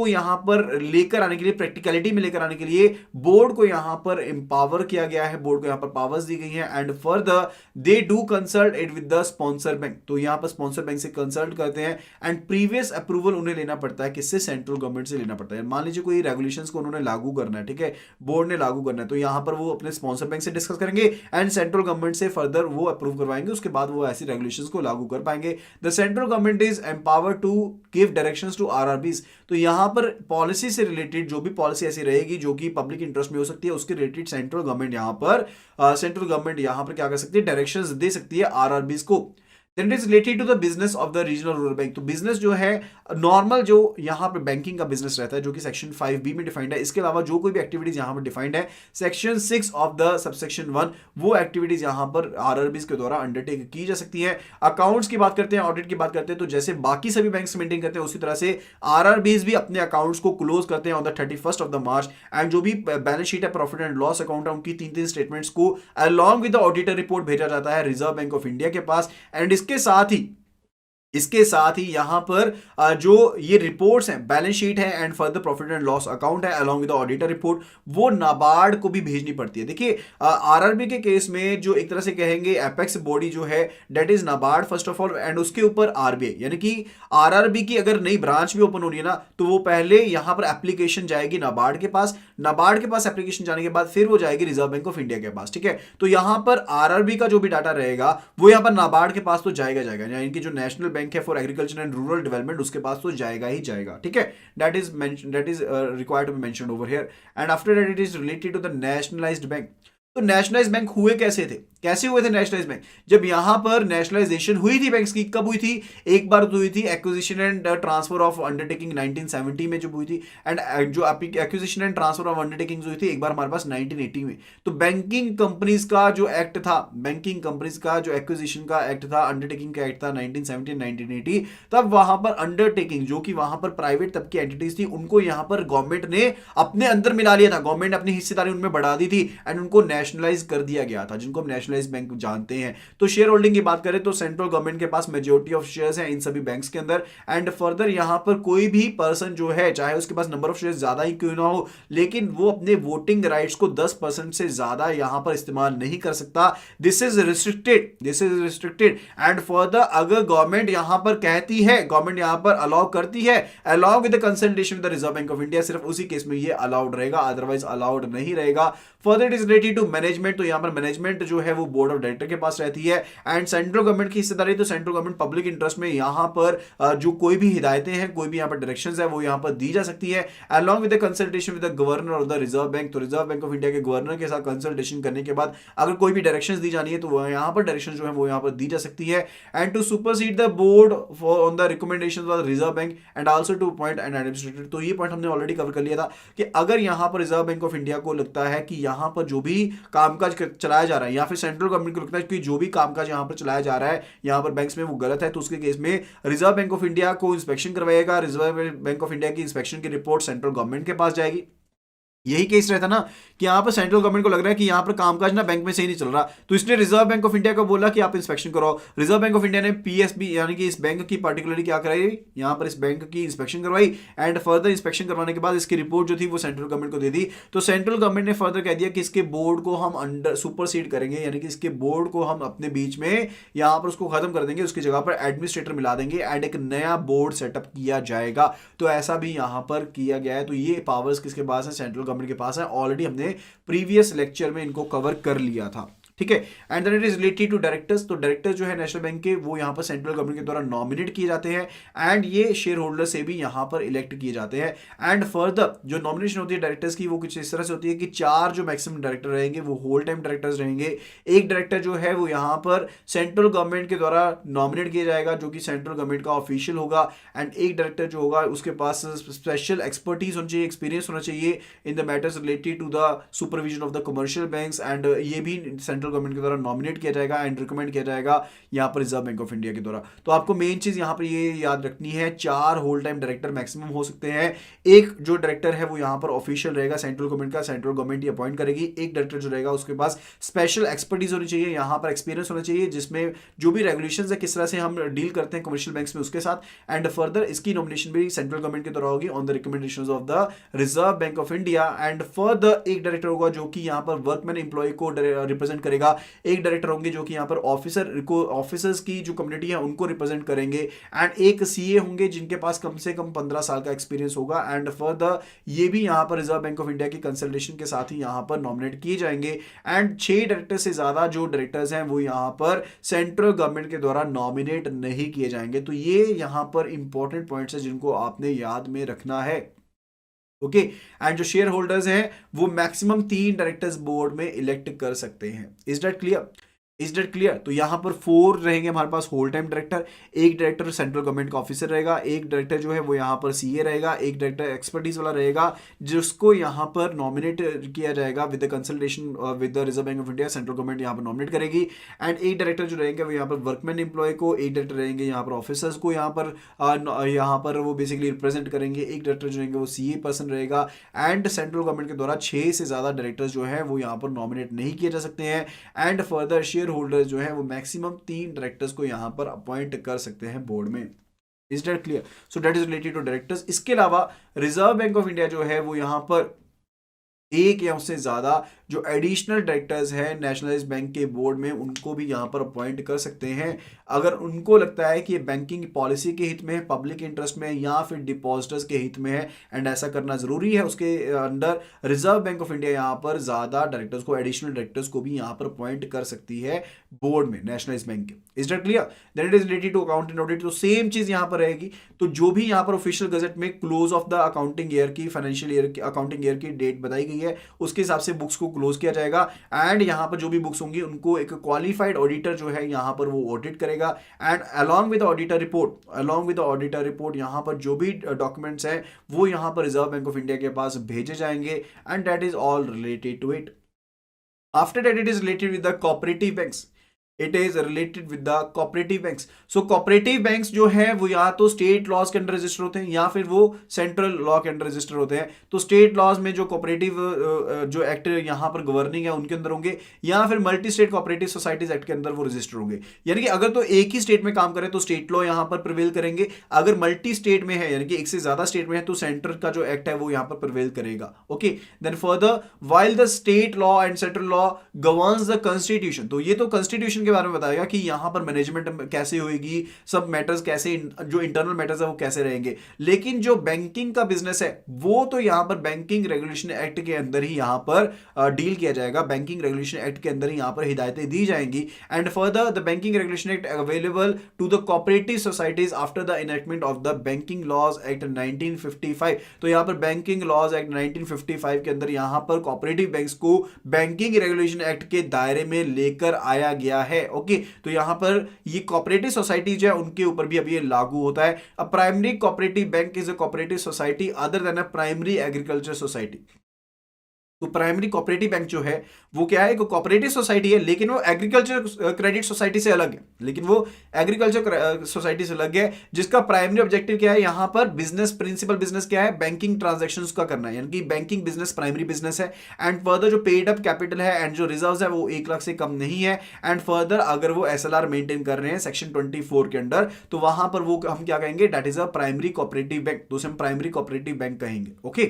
यहां पर लेकर आने के लिए, प्रैक्टिकलिटी में लेकर आने के लिए बोर्ड को यहां पर एम्पावर किया गया है, बोर्ड को यहां पर पावर्स दी गई हैं and further they do consult it with the sponsor bank. तो यहां पर स्पॉन्सर बैंक से कंसल्ट करते हैं एंड प्रीवियस अप्रूवल उन्हें लेना पड़ता है, किससे? सेंट्रल गवर्नमेंट से लेना पड़ता है। मान लीजिए कोई रेगुलेशंस को उन्होंने लागू करना है, ठीक है, बोर्ड ने लागू करना है, तो यहां पर वो अपने स्पॉन्सर बैंक से डिस्कस करेंगे एंड सेंट्रल गवर्नमेंट से फर्दर वो अप्रूव करवाएंगे, उसके बाद वो ऐसी रेगुलेशंस को लागू कर पाएंगे। The central government is empowered to give directions to RRBs. तो यहां पर पॉलिसी से रिलेटेड जो भी पॉलिसी ऐसी रहेगी जो कि पब्लिक इंटरेस्ट में हो सकती है उसके रिलेटेड सेंट्रल गवर्नमेंट यहां पर क्या कर सकती है? डायरेक्शंस दे सकती है आरआरबीज को। Then it is related to the business of the regional rural bank। तो बिजनेस जो है नॉर्मल जो यहाँ पर बैंकिंग का बिजनेस रहता है जो कि सेक्शन 5B में डिफाइंड है, इसके अलावा जो कोई भी एक्टिविटीज यहाँ पर डिफाइंड है सेक्शन 6 ऑफ द सबसेक्शन 1, वो एक्टिविटीज यहाँ पर आरआरबीज के द्वारा अंडरटेक की जा सकती है। अकाउंट्स की बात करते हैं, ऑडिट की बात करते हैं, तो जैसे बाकी सभी बैंक्स मेंटेन करते हैं उसी तरह से आरआरबीज भी अपने अकाउंट्स को क्लोज करते हैं on the 31st of the March and जो भी बैलेंस शीट है, प्रॉफिट एंड लॉस अकाउंट है, उनकी 3-3 स्टेटमेंट्स को along with the auditor report भेजा जाता है रिजर्व बैंक ऑफ इंडिया के पास एंड इसके साथ ही यहां पर जो ये रिपोर्ट्स हैं, बैलेंस शीट है and further profit and loss account है along with the auditor report, वो नाबार्ड को भी भेजनी पड़ती है। देखिए आरआरबी के केस में जो एक तरह से कहेंगे एपेक्स बॉडी जो है that is NABARD first of all and उसके ऊपर आरबीआई, यानी कि आरआरबी की अगर नई ब्रांच भी ओपन हो रही है ना तो वो पहले यहां पर एप्लीकेशन जाएगी नाबार्ड के पास, नाबार्ड के पास एप्लीकेशन जाने के बाद फिर वो जाएगी रिजर्व बैंक ऑफ इंडिया के पास। ठीक है, तो यहां पर आरआरबी का जो भी डाटा रहेगा वो यहां पर नाबार्ड के पास तो जाएगा, यानी कि जो नेशनल बैंक है for agriculture and rural development उसके पास तो जाएगा ही जाएगा। ठीक है, that is required to be mentioned over here and after that it is related to the nationalised bank. तो नेशनलाइज्ड बैंक हुए कैसे हुए थे नेशनलाइज्ड बैंक? जब यहां पर नेशनलाइजेशन हुई थी बैंक्स की, कब हुई थी? एक बार तो हुई थी acquisition and transfer of undertaking 1970 में जब हुई थी एंड जो acquisition and transfer of undertaking हुई थी एक बार हमारे पास 1980 में। तो बैंकिंग कंपनीज का जो एक्ट था, बैंकिंग कंपनीज का जो एक्विजिशन का एक्ट था, अंडरटेकिंग का एक्ट था 1970 1980, तब वहां पर अंडरटेकिंग जो कि वहां पर प्राइवेट तब की एंटिटीज थी उनको यहां पर गवर्नमेंट ने अपने अंदर मिला लिया था, गवर्नमेंट ने अपनी हिस्सेदारी उनमें बढ़ा दी थी एंड उनको नेशनलाइज कर दिया गया था, जिनको हम नेशनलाइज बैंक जानते हैं। तो शेयर होल्डिंग की बात करें तो सेंट्रल गवर्नमेंट के पास मेजॉरिटी ऑफ शेयर्स हैं इन सभी बैंक्स के अंदर एंड फर्दर यहां पर कोई भी पर्सन जो है चाहे उसके पास नंबर ऑफ शेयर्स ज्यादा ही क्यों ना हो लेकिन वो अपने वोटिंग राइट्स को 10% से ज्यादा यहां पर इस्तेमाल नहीं कर सकता। This is restricted and further अगर गवर्नमेंट यहां पर कहती है, गवर्नमेंट यहां पर अलाउ करती है along with the consultation with the Reserve Bank of India, सिर्फ उसी केस में ये अलाउड रहेगा, अदरवाइज अलाउड नहीं रहेगा। Further it is related to management, तो यहां पर मैनेजमेंट जो है वो बोर्ड ऑफ डायरेक्टर के पास रहती है एंड सेंट्रल गवर्नमेंट की हिस्सेदारी, तो सेंट्रल गवर्नमेंट पब्लिक इंटरेस्ट में यहां पर जो कोई भी हिदायतें हैं, कोई भी यहां पर डायरेक्शंस है वो यहां पर दी जा सकती है along with the consultation with the governor of the Reserve bank. तो रिजर्व बैंक ऑफ इंडिया के गवर्नर के साथ कंसल्टेशन करने के बाद अगर कोई भी डायरेक्शंस दी जानी है तो वो यहां पर डायरेक्शंस जो है वो यहां पर दी जा सकती है and to supersede the board for on the recommendations of the Reserve Bank and also to appoint an administrator. तो ये पॉइंट हमने ऑलरेडी कवर कर लिया था कि अगर यहां पर रिजर्व बैंक ऑफ इंडिया को लगता है कि यहाँ पर जो भी कामकाज चलाया जा रहा है या फिर सेंट्रल गवर्नमेंट को लगता है कि जो भी कामकाज यहाँ पर चलाया जा रहा है यहाँ पर बैंक्स में वो गलत है, तो उसके केस में रिजर्व बैंक ऑफ इंडिया को इंस्पेक्शन करवाएगा। रिजर्व बैंक ऑफ इंडिया की इंस्पेक्शन की रिपोर्ट सेंट्रल गवर्नमेंट के पास जाएगी। यही केस रहता ना कि यहाँ पर सेंट्रल गवर्नमेंट को लग रहा है कि यहाँ पर कामकाज ना बैंक में सही नहीं चल रहा, तो इसने रिजर्व बैंक ऑफ इंडिया को बोला कि आप इंस्पेक्शन कराओ। रिजर्व बैंक ऑफ इंडिया ने पीएसबी यानी कि इस बैंक की पार्टिकुलरली क्या कराई, यहाँ पर इस बैंक की इंस्पेक्शन करवाई एंड फर्दर इंस्पेक्शन करवाने के बाद इसकी रिपोर्ट जो थी वो सेंट्रल गवर्नमेंट को दे दी। तो सेंट्रल गवर्नमेंट ने फर्दर कह दिया कि इसके बोर्ड को हम अंडर सुपरसीड करेंगे, यानी कि इसके बोर्ड को हम अपने बीच में यहाँ पर उसको खत्म कर देंगे, उसकी जगह पर एडमिनिस्ट्रेटर मिला देंगे एंड एक नया बोर्ड सेटअप किया जाएगा। तो ऐसा भी यहाँ पर किया गया है। तो ये पावर्स किसके पास है, सेंट्रल गवर्नमेंट के पास है। ऑलरेडी हमने प्रीवियस लेक्चर में इनको कवर कर लिया था, ठीक है। And then it is related to directors. तो डायरेक्टर जो है नेशनल बैंक के वो यहाँ पर सेंट्रल गवर्नमेंट के द्वारा नॉमिनेट किए जाते हैं एंड ये शेयर होल्डर से भी यहाँ पर इलेक्ट किए जाते हैं। एंड फर्दर जो नॉमिनेशन होती है डायरेक्टर्स की वो कुछ इस तरह से होती है कि 4 जो मैक्सिमम डायरेक्टर रहेंगे वो होल टाइम डायरेक्टर्स रहेंगे। एक डायरेक्टर जो है वो यहाँ पर सेंट्रल गवर्नमेंट के द्वारा नॉमिनेट किया जाएगा जो कि सेंट्रल गवर्नमेंट का ऑफिशियल होगा। एंड एक डायरेक्टर जो होगा उसके पास स्पेशल एक्सपर्टीज होनी चाहिए, एक्सपीरियंस होना चाहिए in the matters related to the supervision of the commercial banks and ये भी सेंट्रल गवर्नमेंट के द्वारा नॉमिनेट किया जाएगा एंड रिकमेंड किया जाएगा यहां पर रिजर्व बैंक ऑफ इंडिया के द्वारा। तो आपको मेन चीज यहां पर ये याद रखनी है, 4 होल टाइम डायरेक्टर मैक्सिमम हो सकते हैं। एक जो डायरेक्टर है वो यहां पर ऑफिशियल रहेगा सेंट्रल गवर्नमेंट का, सेंट्रल गवर्नमेंट ही अपॉइंट करेगी। एक डायरेक्टर जो रहेगा उसके पास स्पेशल एक्सपर्टीज होनी चाहिए, यहां पर एक्सपीरियंस होना चाहिए जिसमें जो भी रेगुलेशंस है किस तरह से हम डील करते हैं कमर्शियल बैंक्स में उसके साथ। एंड फर्दर इसकी नॉमिनेशन भी सेंट्रल गवर्नमेंट के द्वारा होगी on the recommendations of the Reserve Bank of India. And further एक डायरेक्टर होगा जो कि यहां पर वर्कमैन एम्प्लॉय को रिप्रेजेंट करेगा। एक डायरेक्टर होंगे जो कि यहाँ पर ऑफिसर्स की जो कम्युनिटी है उनको रिप्रेजेंट करेंगे। एंड एक सीए होंगे जिनके पास कम से कम 15 साल का एक्सपीरियंस होगा। एंड फर्दर ये भी यहाँ पर रिजर्व बैंक ऑफ इंडिया की कंसल्टेशन के साथ ही यहाँ पर नॉमिनेट किए जाएंगे। एंड 6 डायरेक्टर से ज्यादा जो डायरेक्टर्स हैं वो यहाँ पर सेंट्रल गवर्नमेंट के द्वारा नॉमिनेट नहीं किए जाएंगे। तो ये यहाँ पर इंपॉर्टेंट पॉइंट्स है जिनको आपने याद में रखना है, ओके। एंड जो शेयर होल्डर्स हैं वो मैक्सिमम 3 डायरेक्टर्स बोर्ड में इलेक्ट कर सकते हैं। Is that clear? Is that clear? तो यहां पर 4 रहेंगे हमारे पास होल टाइम डायरेक्टर, एक डायरेक्टर सेंट्रल गवर्नमेंट का ऑफिसर रहेगा, एक डायरेक्टर जो है वो यहां पर सीए रहेगा, एक डायरेक्टर एक्सपर्टीज वाला रहेगा जिसको यहां पर नॉमिनेट किया जाएगा with the consultation with the Reserve Bank of India, central government यहां पर नॉमिनेट करेगी। एंड एक डायरेक्टर जो रहेंगे वो यहां पर वर्कमैन एम्प्लॉय को, एक डायरेक्टर रहेंगे यहां पर ऑफिसर्स को यहां पर वो बेसिकली रिप्रेजेंट करेंगे, एक डायरेक्टर जो रहेंगे वो सीए पर्सन रहेगा। एंड सेंट्रल गवर्नमेंट के द्वारा 6 से ज्यादा डायरेक्टर्स जो है वो यहां पर नॉमिनेट नहीं किए जा सकते हैं। एंड फर्दर शेयर होल्डर जो है वो मैक्सिमम 3 डायरेक्टर्स को यहां पर अपॉइंट कर सकते हैं बोर्ड में। Is that clear? So that is related to directors. इसके अलावा रिजर्व बैंक ऑफ इंडिया जो है वो यहां पर एक या उससे ज्यादा जो एडिशनल डायरेक्टर्स हैं नेशनलाइज्ड बैंक के बोर्ड में उनको भी यहां पर अपॉइंट कर सकते हैं अगर उनको लगता है कि बैंकिंग पॉलिसी के हित में है, पब्लिक इंटरेस्ट में है या फिर डिपॉजिटर्स के हित में है। एंड ऐसा करना जरूरी है। उसके under reserve Bank of India यहां पर ज्यादा डायरेक्टर्स को, एडिशनल डायरेक्टर्स को भी यहां पर अपॉइंट कर सकती है बोर्ड में नेशनलाइज्ड बैंक के। Is that clear? Then it is related to account and audit. तो सेम चीज यहां पर रहेगी। तो जो भी यहां पर ऑफिशियल गजट में close of the accounting year की, फाइनेंशियल ईयर की, अकाउंटिंग ईयर की डेट बताई गई है उसके हिसाब से बुक्स को क्लोज किया जाएगा। एंड यहां पर जो भी बुक्स होंगी उनको एक क्वालिफाइड ऑडिटर जो है यहां पर वो ऑडिट करेगा। And along with auditor report यहां पर जो भी डॉक्यूमेंट्स हैं वो यहां पर रिजर्व बैंक ऑफ इंडिया के पास भेजे जाएंगे। And that is all related to it. After that it is related with the cooperative banks. It is related with the cooperative banks. So cooperative banks जो है वो या तो स्टेट लॉज के अंडर रजिस्टर होते हैं या फिर वो सेंट्रल लॉ के अंडर रजिस्टर होते हैं। तो स्टेट लॉज में जो कोऑपरेटिव जो एक्ट यहां पर गवर्निंग है उनके अंदर होंगे या फिर multi state cooperative societies act के अंदर वो रजिस्टर होंगे। यानी कि अगर तो एक ही स्टेट में काम करें तो स्टेट लॉ यहां पर प्रिवेल करेंगे, अगर मल्टी स्टेट में है यानी कि एक से ज्यादा स्टेट में है तो सेंटर का जो एक्ट है वो यहां पर प्रिवेल करेगा। Okay, then further while the state law and central law governs the constitution. तो ये तो कॉन्स्टिट्यूशन के बारे में बताएगा कि यहां पर मैनेजमेंट कैसे होगी, सब मैटर्स कैसे, जो इंटरनल मैटर्स है वो कैसे रहेंगे। लेकिन जो बैंकिंग का बिजनेस है वो तो यहां पर बैंकिंग रेगुलेशन एक्ट के अंदर ही यहां पर डील किया जाएगा। बैंकिंग रेगुलेशन एक्ट के अंदर ही यहां पर हिदायतें दी जाएंगी। And further the banking regulation act available to the cooperative societies after the enactment of the banking laws act 1955। तो यहां पर बैंकिंग लॉज एक्ट 1955 के अंदर यहां पर कोऑपरेटिव बैंक्स को बैंकिंग रेगुलेशन एक्ट के दायरे में लेकर आया गया है। ओके, तो यहां पर ये कोऑपरेटिव सोसाइटी जो है उनके ऊपर भी अभी ये लागू होता है। A primary cooperative bank is a cooperative society other than a primary agriculture society. तो प्राइमरी कोऑपरेटिव बैंक जो है वो क्या है, कोऑपरेटिव सोसाइटी है, लेकिन वो एग्रीकल्चर क्रेडिट सोसाइटी से अलग है, लेकिन वो एग्रीकल्चर सोसाइटी से अलग है, जिसका प्राइमरी ऑब्जेक्टिव क्या है, यहां पर बिजनेस, प्रिंसिपल बिजनेस क्या है, बैंकिंग ट्रांजैक्शंस का करना है, यानी कि बैंकिंग बिजनेस प्राइमरी बिजनेस है। एंड फर्दर जो पेड अप कैपिटल है एंड जो रिजर्व्स है वो 1 लाख से कम नहीं है। एंड फर्दर अगर वो एसएलआर मेंटेन कर रहे हैं सेक्शन 24 के अंडर, तो वहां पर वो हम क्या कहेंगे, that is a primary cooperative bank, तो उसे हम प्राइमरी कोऑपरेटिव बैंक कहेंगे। ओके,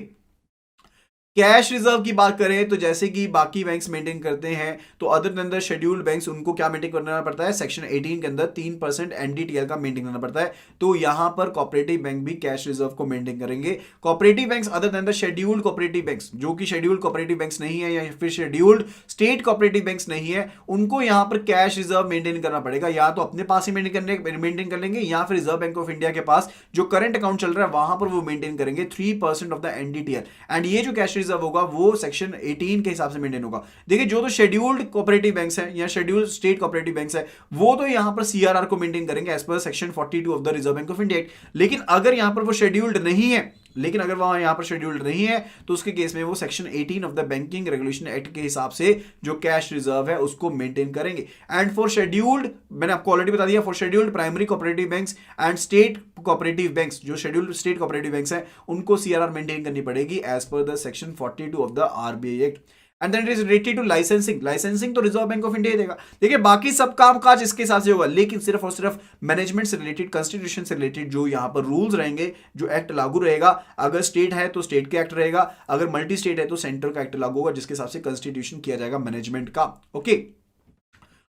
कैश रिजर्व की बात करें तो जैसे कि बाकी बैंक्स मेंटेन करते हैं, तो other than the scheduled banks उनको क्या मेंटेन करना पड़ता है, सेक्शन 18 के अंदर 3% एनडीटीएल का मेंटेन करना पड़ता है। तो यहां पर कोऑपरेटिव बैंक भी कैश रिजर्व को मेंटेन करेंगे। Cooperative banks other than the scheduled cooperative banks, जो कि शेड्यूल्ड कोऑपरेटिव बैंक्स नहीं है या फिर शेड्यूल्ड स्टेट कोऑपरेटिव बैंक्स नहीं है, उनको यहां पर कैश रिजर्व मेंटेन करना पड़ेगा। या तो अपने पास ही मेंटेन कर लेंगे, या फिर रिजर्व बैंक ऑफ इंडिया के पास जो करंट अकाउंट चल रहा है वहां पर वो मेंटेन करेंगे 3% ऑफ द एनडीटीएल। एंड ये जो कैश रिजर्व होगा वो सेक्शन 18 के हिसाब से मेंटेन होगा। देखिए, जो तो शेड्यूल्ड कोऑपरेटिव बैंक्स हैं या शेड्यूल्ड स्टेट कोऑपरेटिव बैंक्स है, वो तो यहां पर सीआरआर को मेंटेन करेंगे as per section 42 of the Reserve Bank of India act. लेकिन अगर यहां पर वो शेड्यूल्ड नहीं है, लेकिन अगर वहां यहां पर शेड्यूल्ड नहीं है, तो उसके केस में वो section 18 of the banking regulation act के हिसाब से जो कैश रिजर्व है उसको मेंटेन करेंगे। एंड फॉर शेड्यूल्ड, मैंने आपको ऑलरेडी बता दिया, for scheduled primary cooperative banks and state cooperative banks, जो शेड्यूल्ड स्टेट कोऑपरेटिव बैंक्स हैं, उनको सीआरआर मेंटेन करनी पड़ेगी as per the section 42 of the RBI act. And then it is related to licensing. Licensing तो रिजर्व बैंक ऑफ इंडिया ही देगा। देखिए, बाकी सब काम काज इसके हिसाब से होगा, लेकिन सिर्फ और सिर्फ मैनेजमेंट से रिलेटेड, कॉन्स्टिट्यूशन से रिलेटेड जो यहां पर रूल्स रहेंगे, जो एक्ट लागू रहेगा, अगर स्टेट है तो स्टेट के एक्ट रहेगा, अगर मल्टी स्टेट है तो सेंटर का एक्ट लागू होगा, जिसके हिसाब से कॉन्स्टिट्यूशन किया जाएगा मैनेजमेंट का। ओके,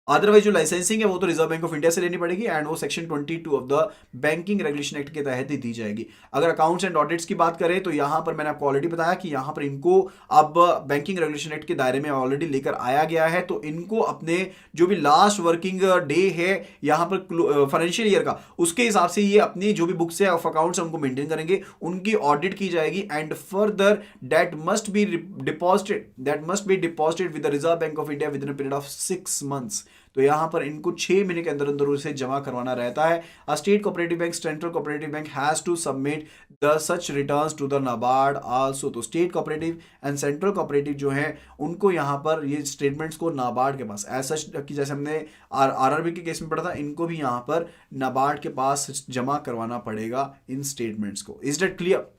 अदरवाइज जो लाइसेंसिंग है वो तो रिजर्व बैंक ऑफ इंडिया से लेनी पड़ेगी, एंड वो section 22 of the banking regulation act के तहत ही दी जाएगी। अगर अकाउंट्स एंड ऑडिट्स की बात करें तो यहां पर मैंने आपको ऑलरेडी बताया कि यहां पर इनको अब बैंकिंग रेगुलेशन एक्ट के दायरे में ऑलरेडी लेकर आया गया है। तो इनको अपने जो भी लास्ट वर्किंग डे है यहां पर फाइनेंशियल ईयर का, उसके हिसाब से ये अपनी जो भी बुक्स है ऑफ अकाउंट्स उनको मेंटेन करेंगे, उनकी ऑडिट की जाएगी। And further that must be deposited with the Reserve Bank of India with in a period of 6 months. तो यहां पर इनको 6 महीने के अंदर अंदर उसे जमा करवाना रहता है। A state cooperative bank, central cooperative bank has to submit the such returns to the NABARD also. तो state cooperative and central cooperative जो है उनको यहां पर ये स्टेटमेंट्स को नाबार्ड के पास एज सच कि जैसे हमने आरआरबी के केस में पढ़ा था, इनको भी यहां पर नाबार्ड के पास जमा करवाना पड़ेगा इन स्टेटमेंट्स को। Is that clear?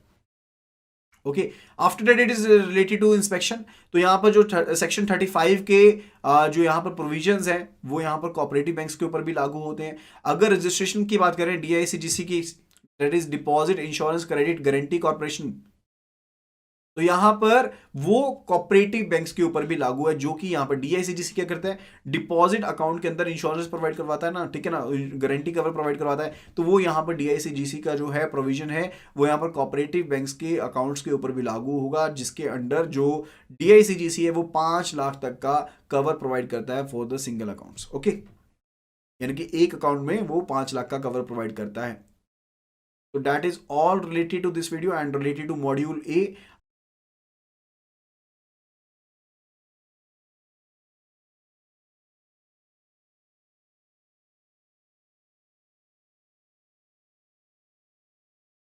Okay, after that it is related to inspection. तो यहां पर जो सेक्शन 35 के जो यहां पर प्रोविजंस हैं वो यहां पर कोऑपरेटिव बैंक्स के ऊपर भी लागू होते हैं। अगर रजिस्ट्रेशन की बात करें डीआईसीजीसी की, that is deposit insurance credit guarantee corporation, तो यहां पर वो कोऑपरेटिव बैंक्स के ऊपर भी लागू है, जो कि यहां पर डीआईसीजीसी क्या करता है, डिपॉजिट अकाउंट के अंदर इंश्योरेंस प्रोवाइड करवाता है ना, ठीक है ना, गारंटी कवर प्रोवाइड करवाता है। तो वो यहां पर डीआईसीजीसी का जो है प्रोविजन है वो यहां पर कोऑपरेटिव बैंक्स के अकाउंट्स के ऊपर भी लागू होगा, जिसके अंडर जो डीआईसीजीसी है वो 5 लाख तक का कवर प्रोवाइड करता है for the single accounts. Okay, यानी कि एक अकाउंट में वो 5 लाख का कवर प्रोवाइड करता है। So that is all related to this video and related to module A.